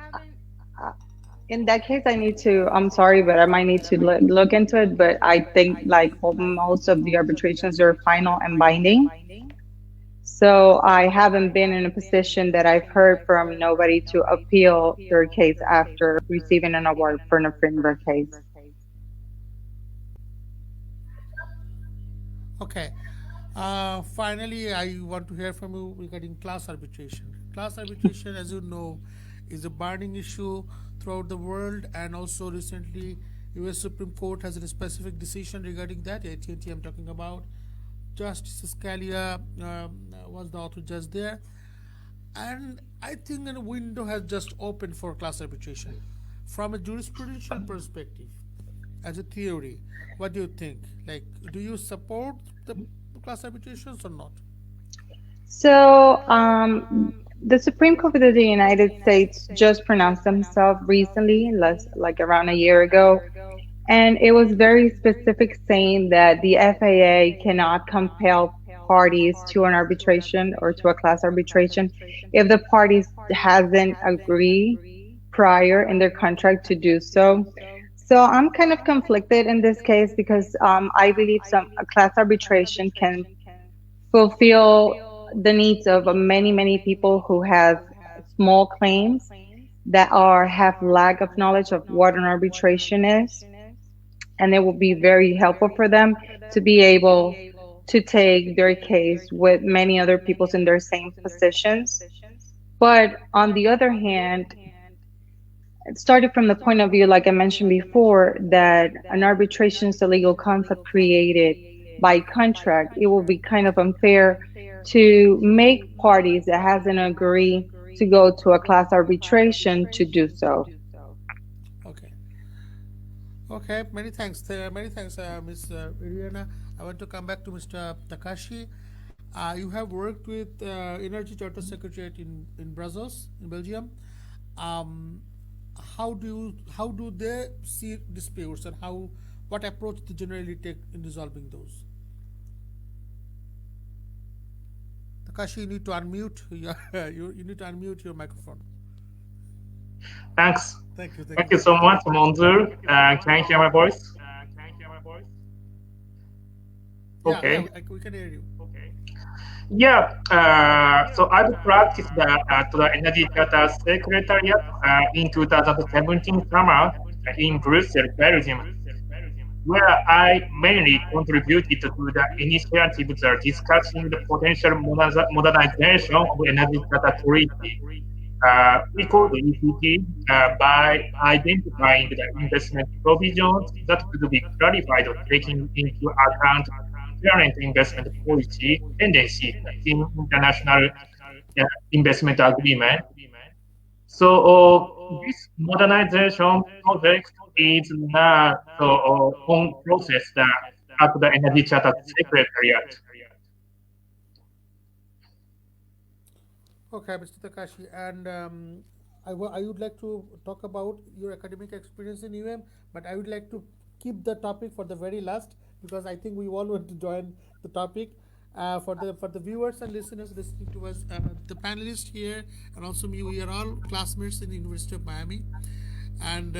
in that case, I need to, I'm sorry, but I might need to look into it. But I think like most of the arbitrations are final and binding. So I haven't been in a position that I've heard from nobody to appeal their case after receiving an award for an infringement case. Okay. Finally, I want to hear from you regarding class arbitration. Class arbitration, as you know, is a burning issue throughout the world, and also recently, U.S. Supreme Court has a specific decision regarding that. AT&T, I'm talking about. Justice Scalia was the author judge there, and I think a window has just opened for class arbitration. From a jurisprudential perspective, as a theory, what do you think? Like, do you support the class arbitrations or not? So The Supreme Court of the United States just pronounced themselves recently, less like around a year ago, and it was very specific saying that the FAA cannot compel parties to an arbitration or to a class arbitration if the parties hasn't agreed prior in their contract to do so. So I'm kind of conflicted in this case because I believe some a class arbitration can fulfill the needs of many people who have small claims that are have lack of knowledge of what an arbitration is, and it will be very helpful for them to be able to take their case with many other people in their same positions. But on the other hand, it started from the point of view, like I mentioned before, that an arbitration is a legal concept created by contract. It will be kind of unfair to make parties that hasn't agreed to go to a class arbitration to do so. Okay. Okay, many thanks, Ms. Iriana. I want to come back to Mr. Takashi. You have worked with Energy Charter Secretariat in Brussels, in Belgium. Um, how do they see disputes, and how what approach they generally take in resolving those? Takashi, you need to unmute your you need to unmute your microphone. Thanks. Thank you, thank Thank you. you so much, Monzu. Can you hear my voice? Yeah, yeah, Okay. we can hear you. Yeah, so I've practiced to the Energy Data Secretariat in 2017 summer in Brussels, Belgium, where I mainly contributed to the initiatives discussing the potential modernization of energy data treaty. We called the EPT by identifying the investment provisions that could be clarified, taking into account current investment policy tendencies in international investment agreement. So this modernization project is now on process at the Energy Charter Secretariat. Okay, Mr. Takashi, and I would like to talk about your academic experience in UM, but I would like to keep the topic for the very last because I think we all want to join the topic. For the viewers and listeners listening to us, the panelists here, and also me, we are all classmates in the University of Miami, and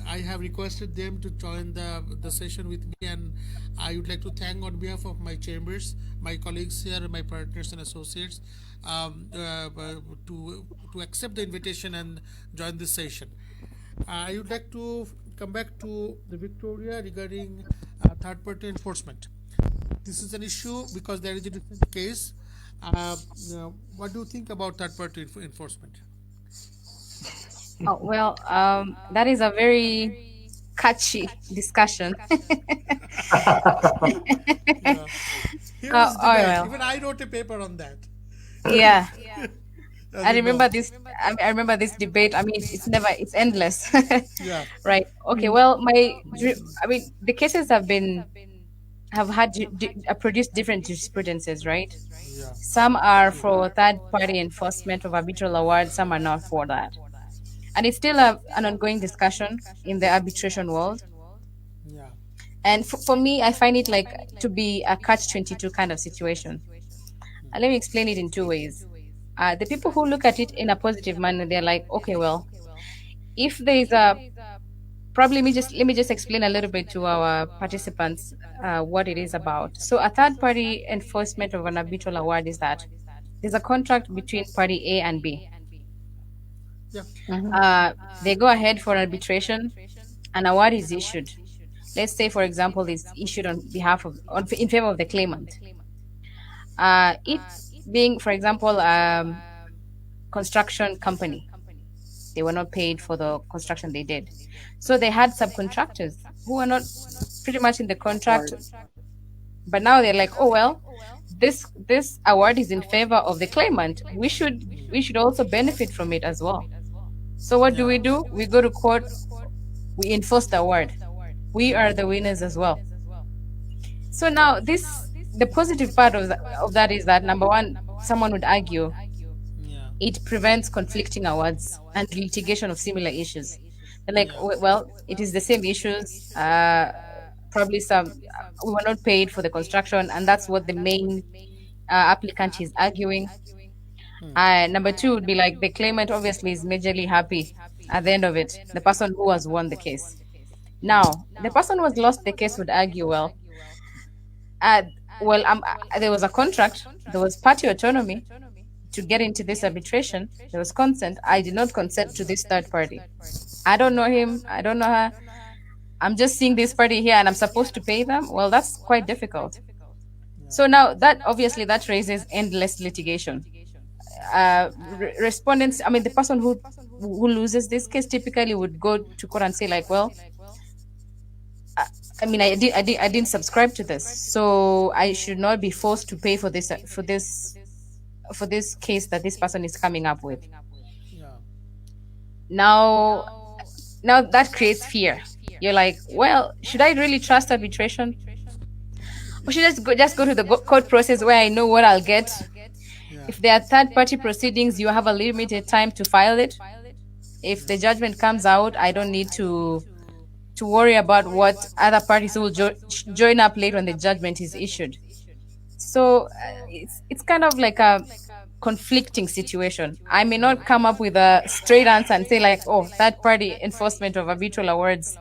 I have requested them to join the session with me, and I would like to thank on behalf of my chambers, my colleagues here, my partners and associates, to accept the invitation and join this session. I would like to come back to the Victoria regarding third party enforcement. This is an issue because there is a different case. What do you think about third party enforcement? Oh, well, that is a very catchy discussion. Yeah. Here Oh, is oh debate. well, Even I wrote a paper on that, yeah. as I you know. remember this. I remember this debate. I mean, it's endless, Yeah. right? Okay. Well, I mean, the cases have had produced different jurisprudences, right? Yeah. Some are for third party enforcement of arbitral awards. Some are not for that, and it's still an ongoing discussion in the arbitration world. Yeah. And for me, I find it like to be a catch-22 kind of situation. And let me explain it in two ways. The people who look at it in a positive manner, they're like, okay, well, if there is a probably let me just explain a little bit to our participants what it is about. So a third party enforcement of an arbitral award is that there's a contract between party A and B. Yeah. Mhm. They go ahead for arbitration, an award is issued. Let's say, for example, it's issued on behalf of in favor of the claimant. It being, for example, construction company. They were not paid for the construction they did. So they had subcontractors who were not pretty much in the Of contract, course. but now they're like, oh well, this award is in favor of the claimant. We should also benefit from it as well. So what do? Yeah. We go to court, we enforce the award. We are the winners as well. So now the positive part of that is that number one, someone would argue, Yeah. it prevents conflicting awards and litigation of similar issues. They're like, Yeah. well, it is the same issues. Probably some we were not paid for the construction, and that's what the main applicant is arguing. Number two would be like the claimant obviously is majorly happy at the end of it, the person who has won the case. Now, the person who has lost the case would argue, uh, there was a contract, there was party autonomy to get into this arbitration, there was consent. I did not consent to this third party. I don't know him, I don't know her. I'm just seeing this party here and I'm supposed to pay them. Well, that's quite difficult. So now that obviously that raises endless litigation. Respondents, I mean, the person who loses this case typically would go to court and say like, well, I mean, I didn't subscribe to this, so I should not be forced to pay for this case that this person is coming up with. Yeah. Now, now that creates fear. You're like, well, should I really trust arbitration, or should I just go to the court process where I know what I'll get? Yeah. If there are third party proceedings, you have a limited time to file it. If the judgment comes out, I don't need to worry about what other parties will join up late when the judgment is issued. So it's kind of like a conflicting situation. I may not come up with a straight answer and say like, oh, third party enforcement of arbitral awards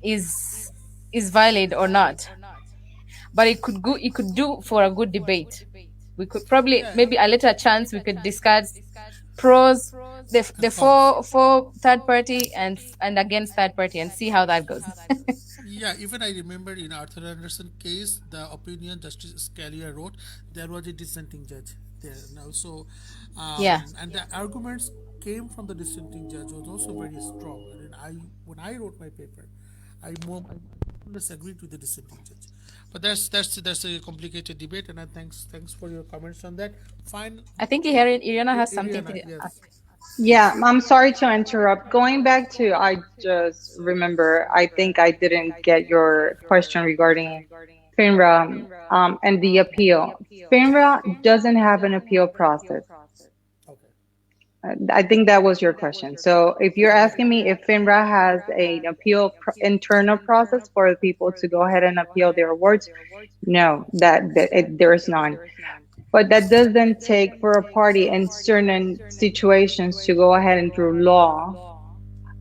is valid or not, but it could do for a good debate. We could probably maybe a later chance we could discuss pros, the for third party and against third party, and see how that goes. Yeah, even I remember in Arthur Anderson case, the opinion Justice Scalia wrote, there was a dissenting judge there, and also, Yeah. and the arguments came from the dissenting judge was also very strong. And I, when I wrote my paper, I disagreed with the dissenting judge. But that's a complicated debate, and I thanks for your comments on that. Fine, I think Iriana has something Iriana, to yes, ask. Yeah, I'm sorry to interrupt. Going back to, I just remember, I think I didn't get your question regarding FINRA and the appeal. FINRA doesn't have an appeal process. okay, I think that was your question. So if you're asking me if FINRA has an appeal internal process for people to go ahead and appeal their awards, no, there is none. But that doesn't take for a party in certain situations to go ahead and through law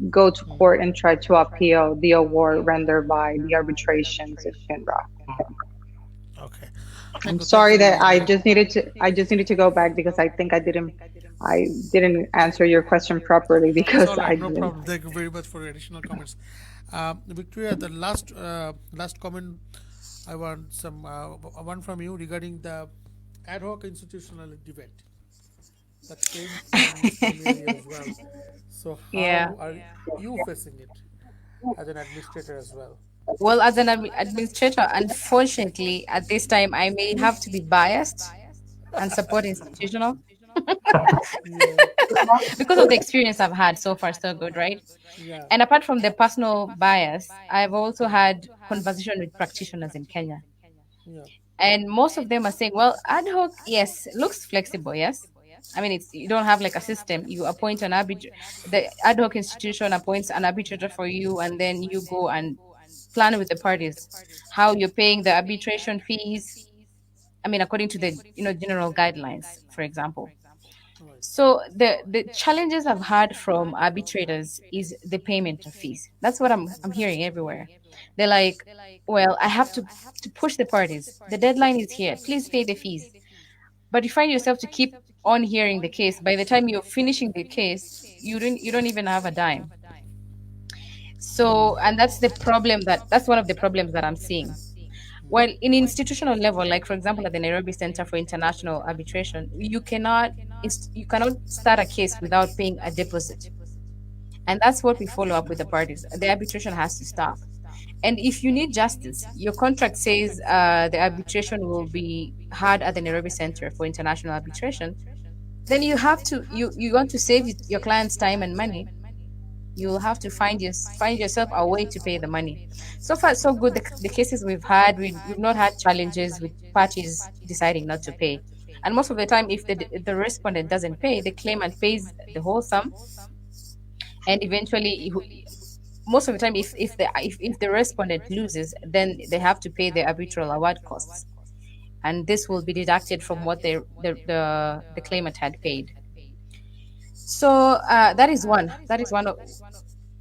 go to court and try to appeal the award rendered by the arbitrations of FINRA. okay. I'm Thank sorry you. that I just needed to go back because I think I didn't answer your question properly It's because all I right, no didn't. problem. Thank you very much for your additional comments. Victoria, the last comment, I want some one from you regarding the ad hoc institutional debate that came from Rumee as well. So Yeah. how are you facing it as an administrator as well? Well, as an administrator, unfortunately, at this time, I may have to be biased and support institutional Yeah, because of the experience I've had so far. So good, right? yeah, And apart from the personal bias, I've also had conversation with practitioners in Kenya, yeah, and most of them are saying, "Well, ad hoc, yes, looks flexible, yes." I mean, it's you don't have like a system. You appoint an arbitrator. The ad hoc institution appoints an arbitrator for you, and then you go and plan with the parties how you're paying the arbitration fees. I mean, according to the general guidelines, for example. right, So the challenges I've had from arbitrators is the payment of fees. That's what I'm hearing everywhere. They're like, well, I have to push the parties. The deadline is here. Please pay the fees. But you find yourself to keep on hearing the case. By the time you're finishing the case, you don't even have a dime. So, and that's one of the problems that I'm seeing. Well, in institutional level, like for example, at the Nairobi Center for International Arbitration, you cannot start a case without paying a deposit, and that's what we follow up with the parties. The arbitration has to stop, and if you need justice, your contract says the arbitration will be had at the Nairobi Center for International Arbitration. Then you want to save your client's time and money. You'll have to find yourself a way to pay the money. So far, so good. The cases we've had, we've not had challenges with parties deciding not to pay. And most of the time, if the respondent doesn't pay, the claimant pays the whole sum, and eventually, most of the time, if the respondent loses, then they have to pay the arbitral award costs, and this will be deducted from what the claimant had paid. So that is one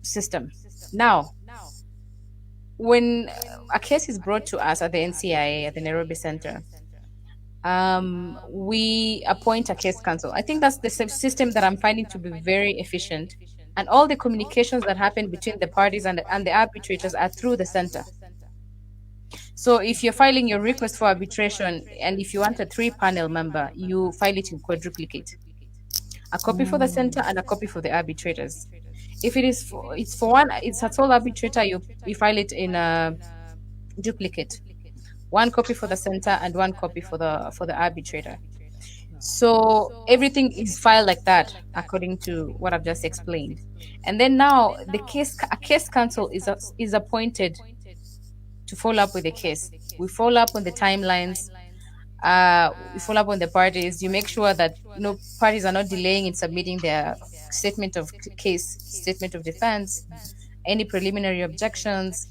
system. Now, when a case is brought to us at the NCIA at the Nairobi Center, we appoint a case counsel. I think that's the system that I'm finding to be very efficient. And all the communications that happen between the parties and the arbitrators are through the center. So if you're filing your request for arbitration, and if you want a 3-panel member, you file it in quadruplicate. A copy for the center and a copy for the arbitrators. If it's for one, it's a sole arbitrator, you file it in a duplicate. 1 copy for the center and 1 copy for the arbitrator. So everything is filed like that, according to what I've just explained. And then now a case counsel is appointed to follow up with the case. We follow up on the timelines. We follow up on the parties. You make sure that parties are not delaying in submitting their statement of case, statement of defense, any preliminary objections.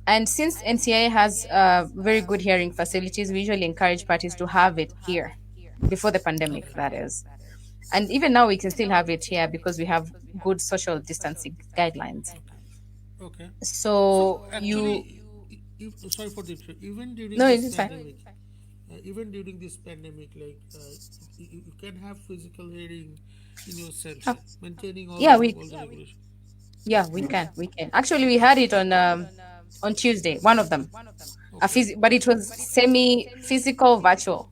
And since NCIA has very good hearing facilities, we usually encourage parties to have it here before the pandemic, that is. And even now, we can still have it here because we have good social distancing guidelines. Okay. So actually, sorry for the even during No, this it is fine. pandemic, even during this pandemic, like you can have physical hearing in your center, maintaining all Yeah, the we regulations. yeah we can. Actually, we had it on Tuesday. One of them, Okay. but it was semi-physical, virtual.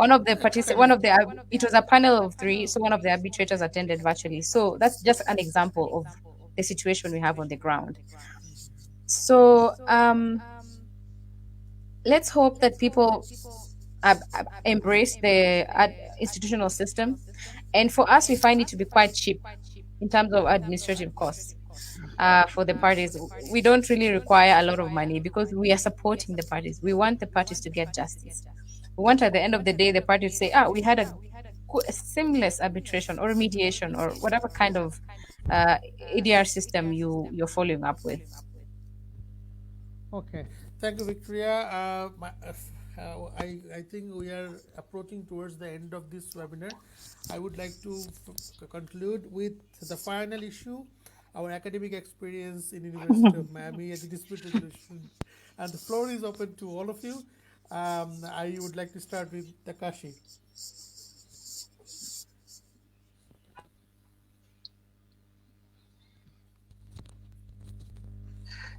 It was a panel of 3, so one of the arbitrators attended virtually. So that's just an example of the situation we have on the ground. So let's hope that people embrace the institutional system. And for us, we find it to be quite cheap in terms of administrative costs for the parties. We don't really require a lot of money because we are supporting the parties. We want the parties to get justice. We want at the end of the day, the parties say, we had a seamless arbitration or mediation or whatever kind of ADR system you're following up with. Okay, thank you, Victoria. I think we are approaching towards the end of this webinar. I would like to conclude with the final issue, our academic experience in University of Miami as a dispute resolution, and the floor is open to all of you. I would like to start with Takashi.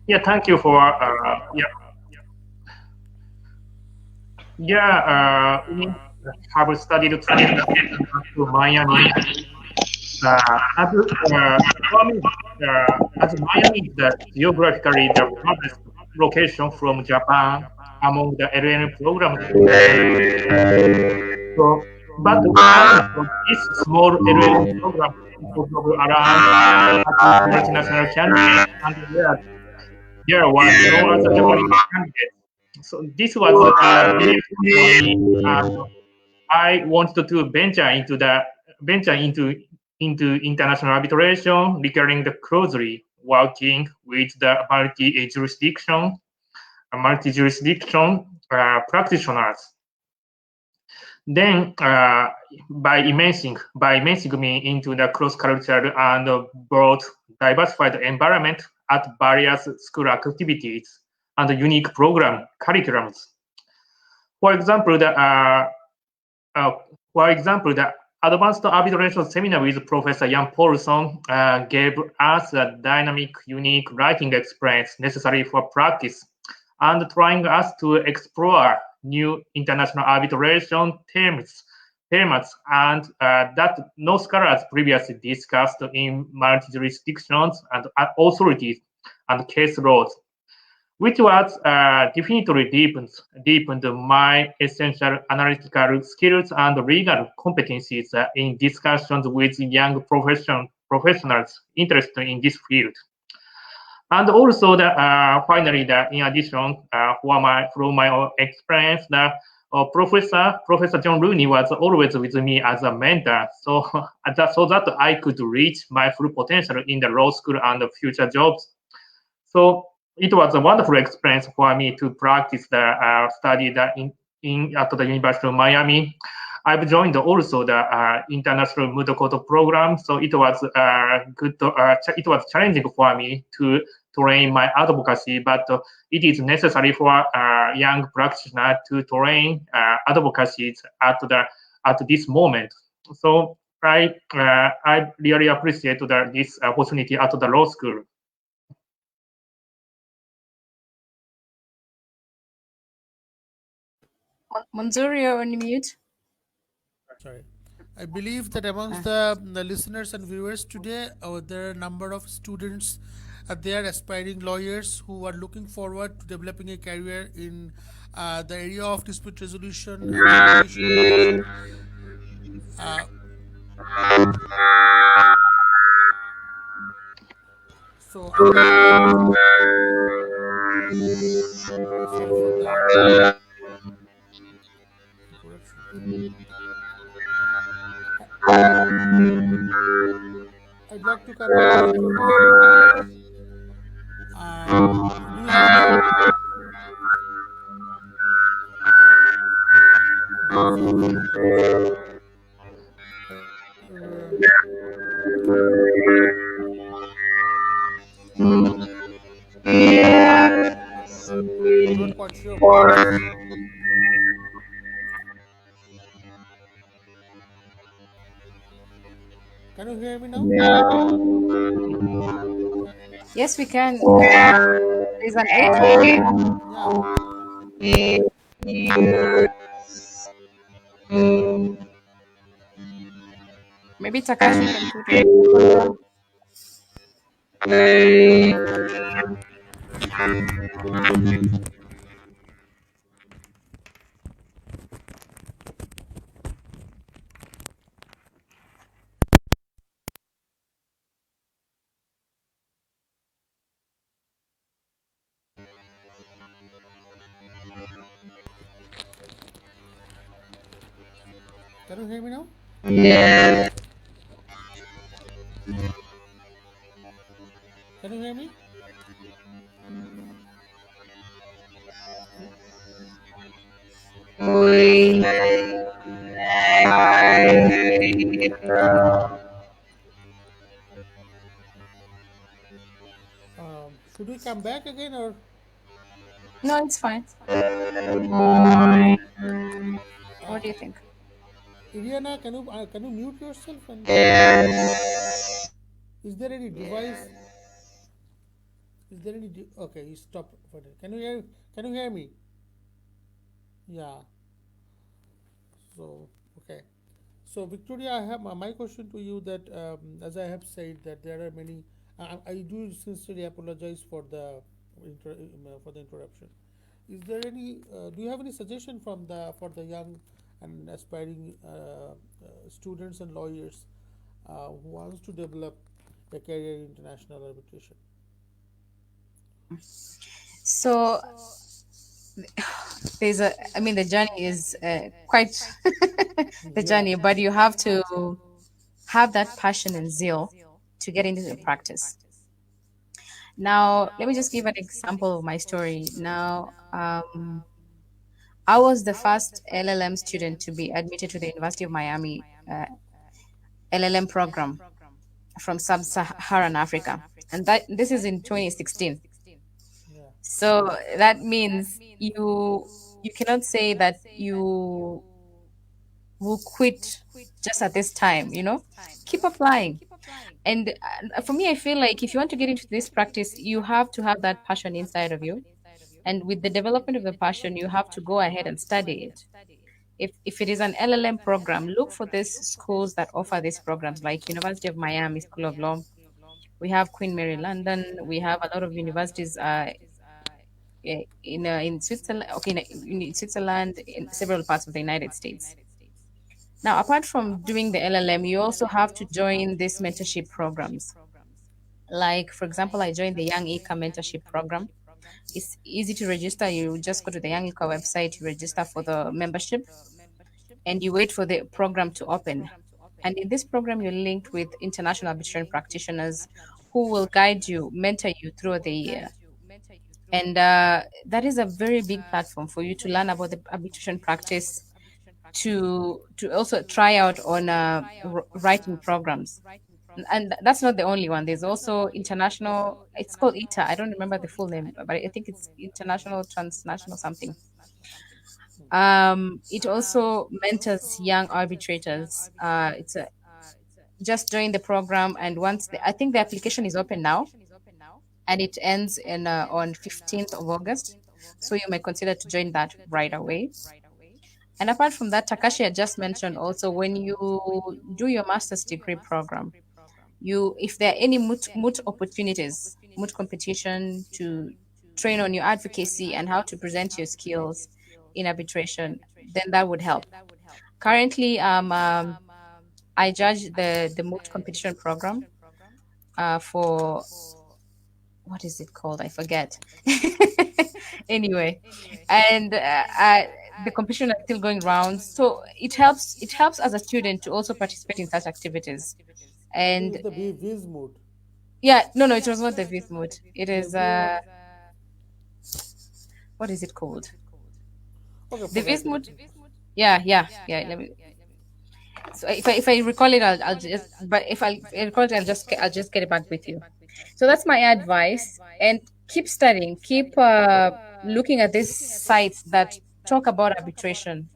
Yeah, thank you for we have studied to Miami. For me, as Miami is geographically the farthest location from Japan among the LN programs. So, but this small LN program is around multinational candidates, and there was no other Japanese candidate. So this was very for me, and I wanted to venture into international arbitration, recurring the closely working with the multi-jurisdiction practitioners. Then, by immersing me into the cross-cultural and broad diversified environment at various school activities and unique program curriculums. For example, the advanced arbitration seminar with Professor Jan Paulson gave us a dynamic, unique writing experience necessary for practice and trying us to explore new international arbitration terms and that no scholars previously discussed in multi-jurisdictions and authorities and case laws, which was definitely deepened my essential analytical skills and legal competencies in discussions with young professionals interested in this field. And also, finally, in addition, from my own experience, Professor John Rooney was always with me as a mentor, so that I could reach my full potential in the law school and future jobs. So it was a wonderful experience for me to practice the study that in at the University of Miami. I've joined also the international moot court program, so it was good. It was challenging for me to train my advocacy, but it is necessary for young practitioner to train advocacy at this moment. So I really appreciate this opportunity at the law school. Manzuri, you're on mute. Sorry. I believe that amongst the listeners and viewers today, there are a number of students, they are aspiring lawyers who are looking forward to developing a career in the area of dispute resolution and arbitration. Uh, so I'd like sorry for the interruption. I'd like to come back to Victoria. Do you have any? There is a I'm not quite sure what it is. Can you hear me now? Yes, we can. There's an echo. Yeah. Maybe Takashi can put it. Can you hear me now? Can you hear me? Should we come back again or No, it's fine. What uh, do you think? Iriana? Can you mute yourself? And is there any device? Is there any? Okay, you stop. Can you hear? Can you hear me? Yeah. So okay. So Victoria, I have my question to you that as I have said that there are many. I do sincerely apologize for the interruption. Is there any? Do you have any suggestion from the for the young and aspiring students and lawyers who wants to develop a career in international arbitration? So there's a, I mean, the journey is quite the Yeah. journey, but you have to have that passion and zeal to get into the practice. Now, let me just give an example of my story. Now, I was the first LLM student to be admitted to the University of Miami LLM program from sub-Saharan Africa, and that this is in 2016. Yeah. So that means you cannot say that you will quit just at this time. Keep applying. And for me, I feel like if you want to get into this practice, you have to have that passion inside of you. And with the development of the passion, you have to go ahead and study it. If it is an LLM program, look for these schools that offer these programs, like University of Miami School of Law. We have Queen Mary London. We have a lot of universities in Switzerland. Okay, in Switzerland, in several parts of the United States. Now, apart from doing the LLM, you also have to join these mentorship programs. Like, for example, I joined the Young ICA mentorship program. It's easy to register. You just go to the Yanglika website, you register for the membership, and you wait for the program to open. And in this program, you're linked with international arbitration practitioners who will guide you, mentor you through the year. And that is a very big platform for you to learn about the arbitration practice, to also try out on writing programs. And that's not the only one. There's also international. It's called ITA. I don't remember the full name, but I think it's international, transnational something. It also mentors young arbitrators. It's a just join the program, and I think the application is open now, and it ends in on 15th of August. So you may consider to join that right away. And apart from that, Takashi had just mentioned also when you do your master's degree program, you if there are any moot opportunities, moot competition to train on your advocacy and how to present your skills in arbitration, then that would help. Currently, I judge the moot competition program for what is it called? I forget. Anyway, and the competition is still going round, so it helps as a student to also participate in such activities. I think And it's the Viz mode. yeah, no, it was not the fifth mood. It The is V. what is it called? Okay, The forget fifth it. mood. Yeah. So if I recall it, I'll just. But if I recall it, I'll just get it back with you. So that's my advice. And keep studying. Keep looking at these sites that talk about arbitration.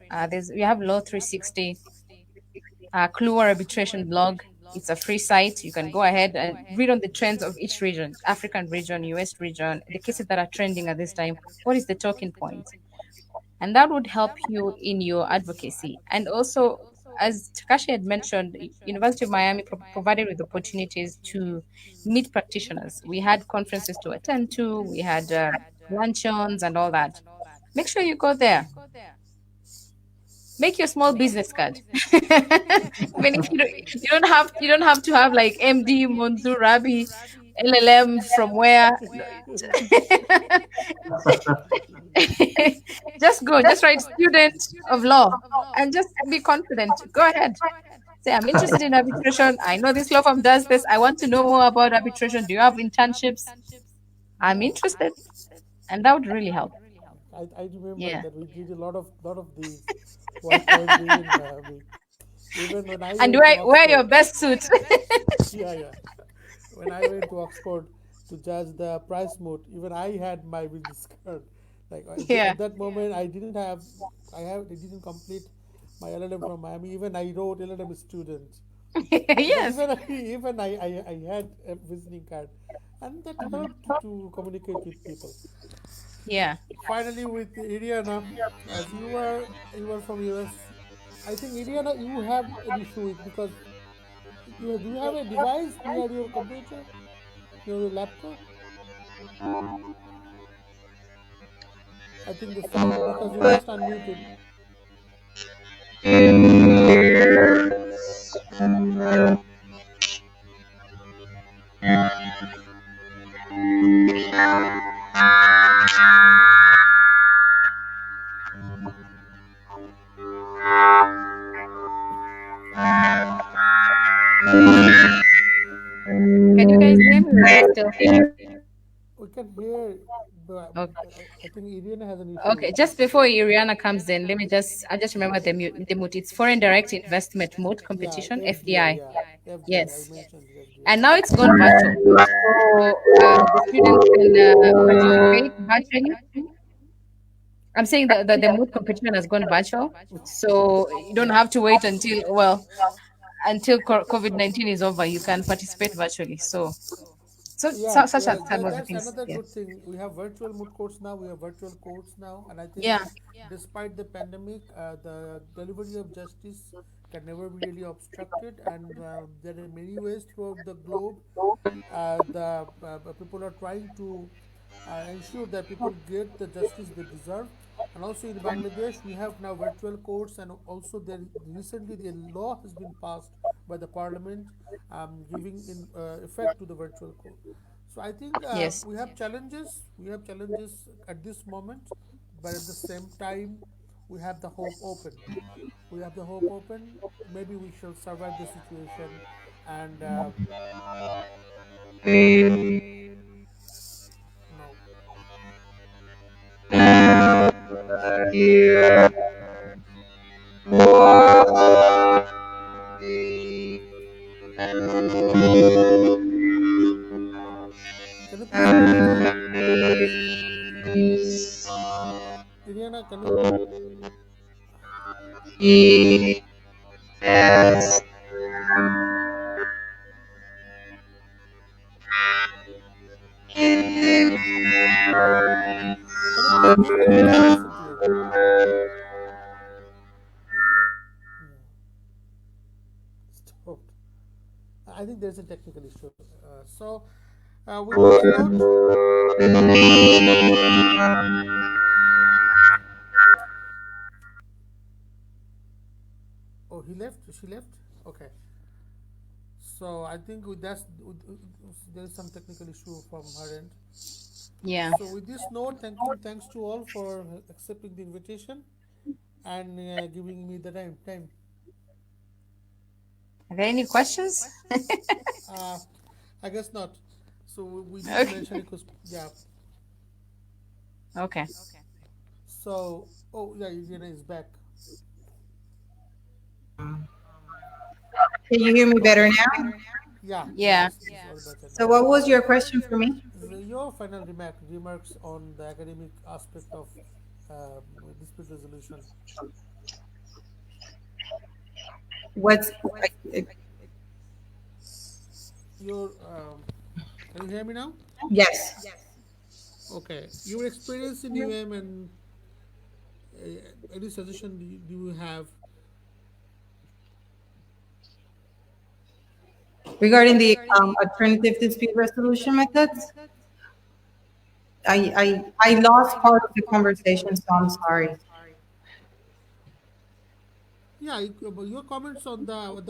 We have Law 360, Clue Arbitration blog. It's a free site. You can go ahead and read on the trends of each region, African region, US region, the cases that are trending at this time. What is the talking point? And that would help you in your advocacy. And also, as Takashi had mentioned, University of Miami provided with opportunities to meet practitioners. We had conferences to attend to, we had luncheons and all that. Make sure you go there. Make your small business card. Even if you don't have to have like MD Monzu Rabi LLM from where. Just go, just write student of law and just be confident. Go ahead. Say, I'm interested in arbitration. I know this law firm does this. I want to know more about arbitration. Do you have internships? I'm interested. And that would really help. I remember Yeah. that we did a lot of these while I was being in Miami. Even when I And went to wear your Oxford, best suit. yeah. When I went to Oxford to judge the price moot, even I had my business card. Like Yeah. at that moment, I didn't complete my LLM from Miami. Even I wrote LLM student, but Yes. even I had a visiting card, and that helped to communicate with people. Yeah. Finally, with Iriana, as you are from US, I think Iriana, you have an issue with because do you have a device near your computer, near your laptop? I think the sound because you just unmuted. Can you guys hear me or is it still? We can hear, but Okay. I think Iriana has an issue Okay, with just before Iriana comes in, I just remember the mute. It's Foreign Direct Investment Mode yeah Competition, FDI, FDI. yeah FDI. I Yes. mentioned it, And FDI. now it's gone virtual. So the students can participate virtually. I'm saying that the mood competition has gone virtual. So you don't have to wait until COVID-19 is over. You can participate virtually. Yeah, Such as well, that was the that's things. another Yeah. good thing. We have virtual moot courts now. We have virtual courts now, and I think, Yeah. despite the pandemic, the delivery of justice can never be really obstructed, and there are many ways throughout the globe. The people are trying to ensure that people get the justice they deserve. And also in Bangladesh, we have now virtual courts, and also there recently the law has been passed by the parliament, giving in effect to the virtual court. So I think Yes. we have challenges. We have challenges at this moment, but at the same time, we have the hope open. We have the hope open. Maybe we shall survive the situation, and no. Can you please repeat it, Iriana? Can you can you please speak? We cannot listen to you. Yeah, stopped. I think there's a technical issue. With this note, oh, he left. She left. Okay. So I think there is some technical issue from her end. Yeah. So with this note, thanks to all for accepting the invitation and giving me the time. Are there any questions? Uh, I guess not. So we didn't Okay. mention it because yeah. Okay. So oh yeah, Irina is back. Can you hear me better now? Yeah, Yeah. it's all better So now. what was your question for me? Your final remarks on the academic aspect of um, dispute resolution. What's Your can you hear me now? yes. Okay, your experience in UM and any suggestion do you have? Regarding the alternative dispute resolution methods, I lost part of the conversation, so I'm sorry. Yeah, your comments on the On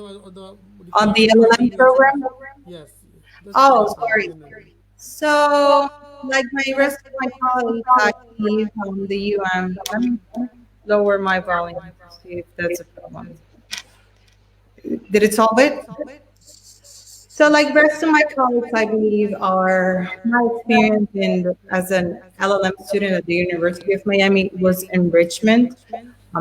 the requirement for LLM evaluation. program? Yes, that's what Oh, I'm saying sorry. generally. So, like my rest of my colleagues, I believe the let me lower my volume to see if that's a problem. Did it solve it? So, like rest of my colleagues, I believe are my experience as an LLM student at the University of Miami was enrichment.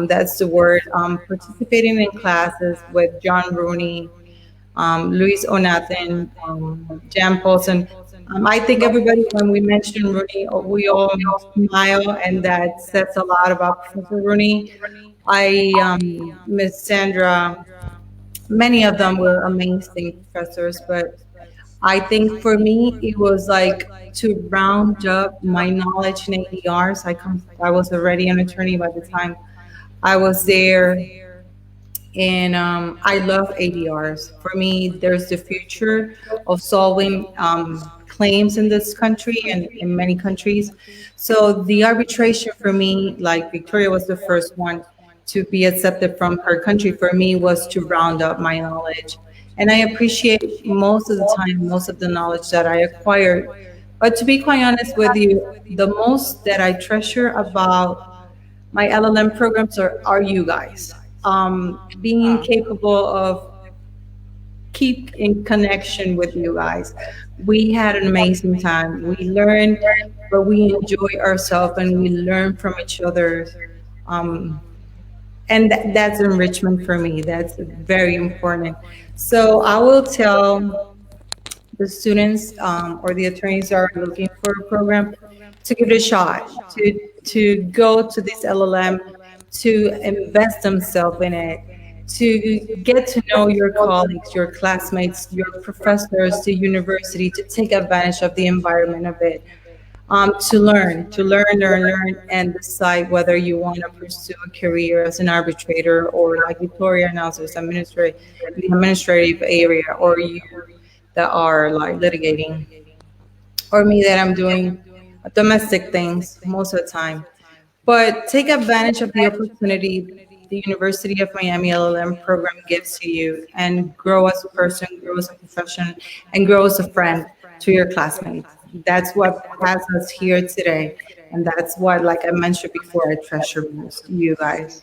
That's the word. Participating in classes with John Rooney, Luis Onathen, Jan Paulson. I think everybody, when we mention Rooney, we all smile, and that says a lot about Professor Rooney. Miss Sandra, many of them were amazing professors, but I think for me, it was like to round up my knowledge in ADRs. I was already an attorney by the time I was there, and I love ADRs. For me, there's the future of solving claims in this country and in many countries. So the arbitration for me, like Victoria was the first one to be accepted from her country, for me was to round up my knowledge. And I appreciate most of the time, most of the knowledge that I acquired. But to be quite honest with you, the most that I treasure about my LLM programs are you guys. Being capable of keep in connection with you guys. We had an amazing time. We learned, but we enjoy ourselves and we learn from each other. Um, and that's enrichment for me. That's very important. So I will tell the students or the attorneys that are looking for a program to give it a shot, to go to this LLM, to invest themselves in it, to get to know your colleagues, your classmates, your professors, the university, to take advantage of the environment of it. To learn, and decide whether you want to pursue a career as an arbitrator or, like Victoria announced, administrative, the administrative area, or you that are like litigating, or me that I'm doing domestic things most of the time. But take advantage of the opportunity the University of Miami LLM program gives to you and grow as a person, grow as a profession, and grow as a friend. to your classmates. That's what has us here today. And that's what, like I mentioned before, I treasure most, you guys.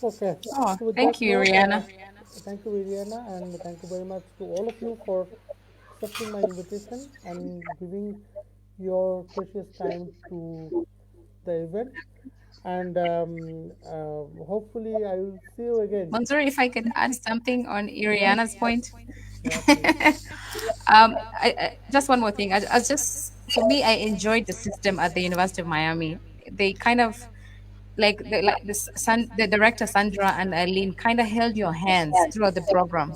Okay. Oh, So with thank that you, note, Rihanna. thank you, Viviana, and thank you very much to all of you for accepting my invitation and giving your precious time to the event. And hopefully, I will see you again. Mansoor, if I could add something on Iriana's point. Yeah, please. Just one more thing. I just, for me, I enjoyed the system at the University of Miami. They kind of the director Sandra and Eileen kind of held your hands throughout the program,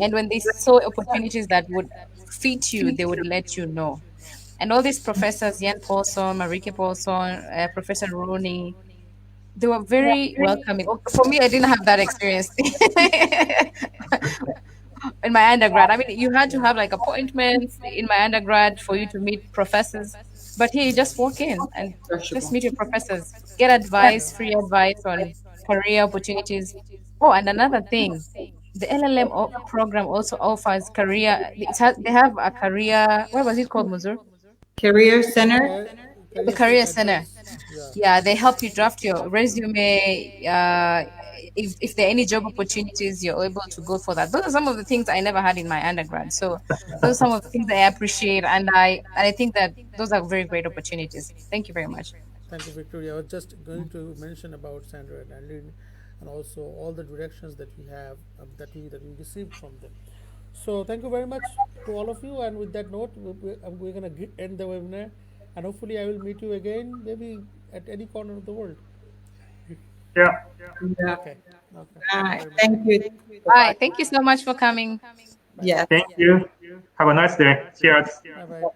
and when they saw opportunities that would fit you, they would let you know. And all these professors, Jan Paulson, Marike Paulson, Professor Rooney, they were very welcoming. For me, I didn't have that experience in my undergrad. I mean, you had to have like appointments in my undergrad for you to meet professors. But here you just walk in and just Treasurable. meet your professors, get advice, free advice on career opportunities. Oh, and another thing, the LLM program also offers career. They have a career. What was it called, Muzur? Career Center. The Career career Center center. advice. Yeah. Yeah, they help you draft your resume. If there are any job opportunities, you're able to go for that. Those are some of the things I never had in my undergrad. So those are some of the things I appreciate, and I think that those are very great opportunities. Thank you very much. Thank you, Victoria. I was just going to mention about Sandra and Eileen, and also all the directions that we have that we received from them. So thank you very much to all of you. And with that note, we're gonna end the webinar, and hopefully I will meet you again, maybe at any corner of the world. Yeah. Yeah. Okay. Okay. All Thank you right. very much. Thank you. Bye. Thank you so much for coming. Bye. Yes. Thank you. Have a nice day. Cheers. Bye. Bye.